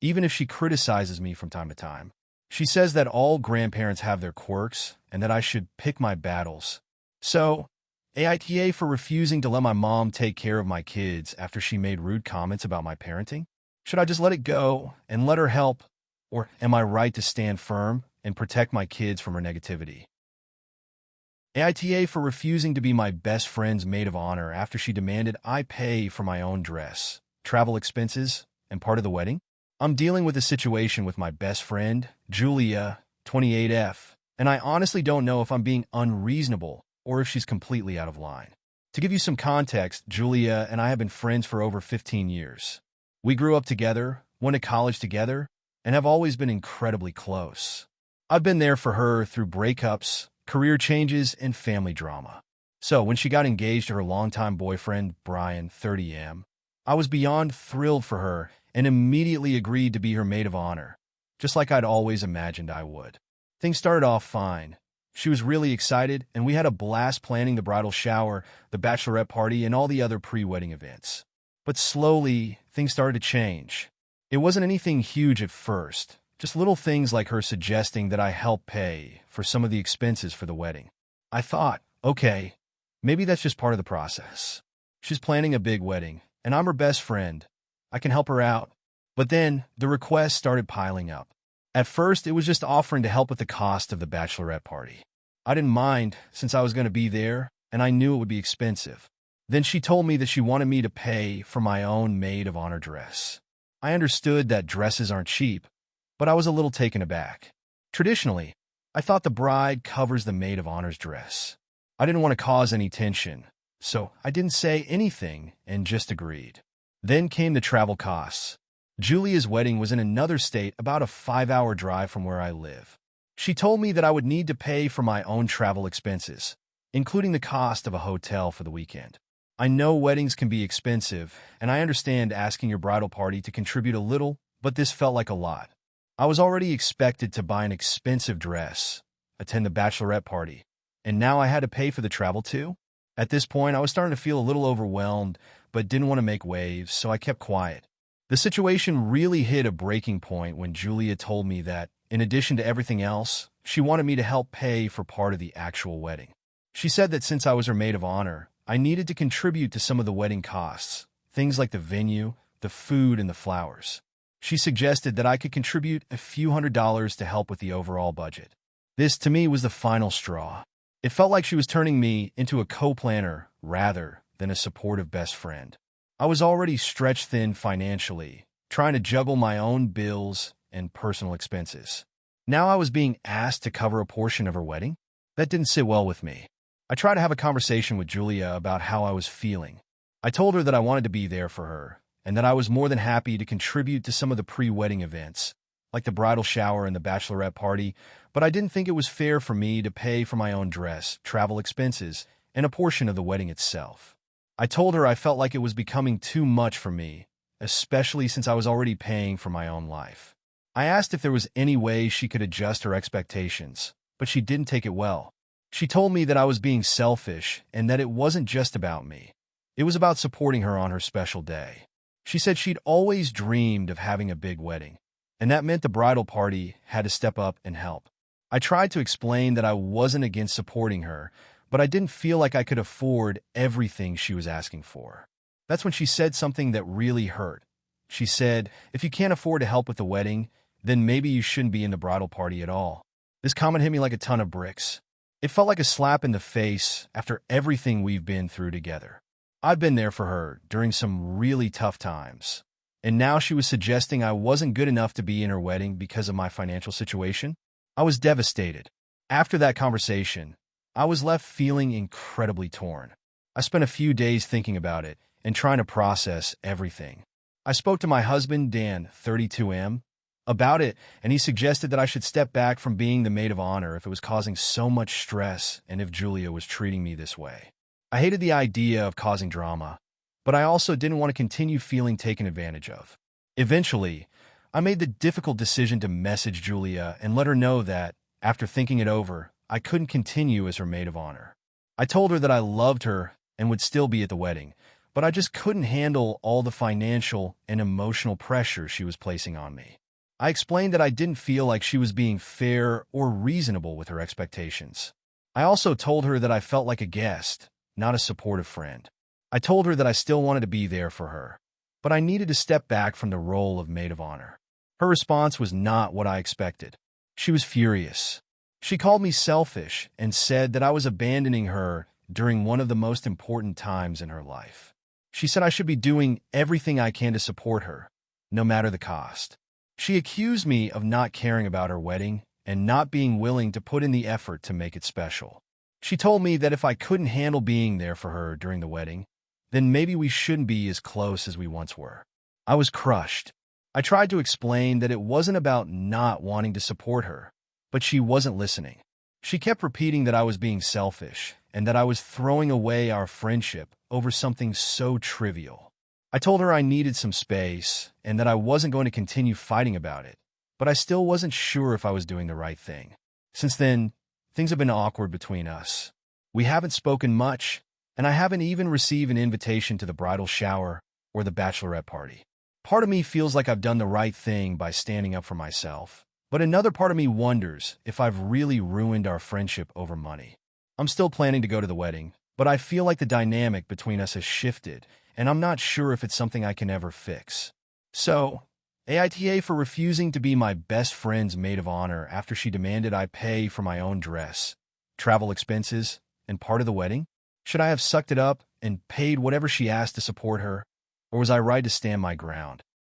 even if she criticizes me from time to time. She says that all grandparents have their quirks and that I should pick my battles. So, AITA for refusing to let my mom take care of my kids after she made rude comments about my parenting? Should I just let it go and let her help, or am I right to stand firm and protect my kids from her negativity? AITA for refusing to be my best friend's maid of honor after she demanded I pay for my own dress, travel expenses, and part of the wedding? I'm dealing with a situation with my best friend, Julia, 28F, and I honestly don't know if I'm being unreasonable or if she's completely out of line. To give you some context, Julia and I have been friends for over 15 years. We grew up together, went to college together, and have always been incredibly close. I've been there for her through breakups, career changes, and family drama. So when she got engaged to her longtime boyfriend, Brian, 30M, I was beyond thrilled for her and immediately agreed to be her maid of honor, just like I'd always imagined I would. Things started off fine. She was really excited, and we had a blast planning the bridal shower, the bachelorette party, and all the other pre-wedding events. But slowly, things started to change. It wasn't anything huge at first, just little things like her suggesting that I help pay for some of the expenses for the wedding. I thought, okay, maybe that's just part of the process. She's planning a big wedding, and I'm her best friend. I can help her out. But then, the requests started piling up. At first, it was just offering to help with the cost of the bachelorette party. I didn't mind, since I was going to be there, and I knew it would be expensive. Then she told me that she wanted me to pay for my own maid of honor dress. I understood that dresses aren't cheap, but I was a little taken aback. Traditionally, I thought the bride covers the maid of honor's dress. I didn't want to cause any tension, so I didn't say anything and just agreed. Then came the travel costs. Julia's wedding was in another state, about a 5-hour drive from where I live. She told me that I would need to pay for my own travel expenses, including the cost of a hotel for the weekend. I know weddings can be expensive, and I understand asking your bridal party to contribute a little, but this felt like a lot. I was already expected to buy an expensive dress, attend the bachelorette party, and now I had to pay for the travel too? At this point, I was starting to feel a little overwhelmed, but didn't want to make waves, so I kept quiet. The situation really hit a breaking point when Julia told me that, in addition to everything else, she wanted me to help pay for part of the actual wedding. She said that since I was her maid of honor, I needed to contribute to some of the wedding costs, things like the venue, the food, and the flowers. She suggested that I could contribute a few $100s to help with the overall budget. This, to me, was the final straw. It felt like she was turning me into a co-planner rather than a supportive best friend. I was already stretched thin financially, trying to juggle my own bills and personal expenses. Now I was being asked to cover a portion of her wedding? That didn't sit well with me. I tried to have a conversation with Julia about how I was feeling. I told her that I wanted to be there for her, and that I was more than happy to contribute to some of the pre-wedding events, like the bridal shower and the bachelorette party, but I didn't think it was fair for me to pay for my own dress, travel expenses, and a portion of the wedding itself. I told her I felt like it was becoming too much for me, especially since I was already paying for my own life. I asked if there was any way she could adjust her expectations, but she didn't take it well. She told me that I was being selfish and that it wasn't just about me. It was about supporting her on her special day. She said she'd always dreamed of having a big wedding, and that meant the bridal party had to step up and help. I tried to explain that I wasn't against supporting her, but I didn't feel like I could afford everything she was asking for. That's when she said something that really hurt. She said, if you can't afford to help with the wedding, then maybe you shouldn't be in the bridal party at all. This comment hit me like a ton of bricks. It felt like a slap in the face after everything we've been through together. I've been there for her during some really tough times, and now she was suggesting I wasn't good enough to be in her wedding because of my financial situation. I was devastated. After that conversation, I was left feeling incredibly torn. I spent a few days thinking about it and trying to process everything. I spoke to my husband, Dan, 32M, about it, and he suggested that I should step back from being the maid of honor if it was causing so much stress and if Julia was treating me this way. I hated the idea of causing drama, but I also didn't want to continue feeling taken advantage of. Eventually, I made the difficult decision to message Julia and let her know that, after thinking it over, I couldn't continue as her maid of honor. I told her that I loved her and would still be at the wedding, but I just couldn't handle all the financial and emotional pressure she was placing on me. I explained that I didn't feel like she was being fair or reasonable with her expectations. I also told her that I felt like a guest, not a supportive friend. I told her that I still wanted to be there for her, but I needed to step back from the role of maid of honor. Her response was not what I expected. She was furious. She called me selfish and said that I was abandoning her during one of the most important times in her life. She said I should be doing everything I can to support her, no matter the cost. She accused me of not caring about her wedding and not being willing to put in the effort to make it special. She told me that if I couldn't handle being there for her during the wedding, then maybe we shouldn't be as close as we once were. I was crushed. I tried to explain that it wasn't about not wanting to support her, but she wasn't listening. She kept repeating that I was being selfish and that I was throwing away our friendship over something so trivial. I told her I needed some space and that I wasn't going to continue fighting about it, but I still wasn't sure if I was doing the right thing. Since then, Things have been awkward between us. We haven't spoken much, and I haven't even received an invitation to the bridal shower or the bachelorette party. Part of me feels like I've done the right thing by standing up for myself, but another part of me wonders if I've really ruined our friendship over money. I'm still planning to go to the wedding, but I feel like the dynamic between us has shifted, and I'm not sure if it's something I can ever fix. So, AITA for refusing to be my best friend's maid of honor after she demanded I pay for my own dress, travel expenses, and part of the wedding? Should I have sucked it up and paid whatever she asked to support her, or was I right to stand my ground?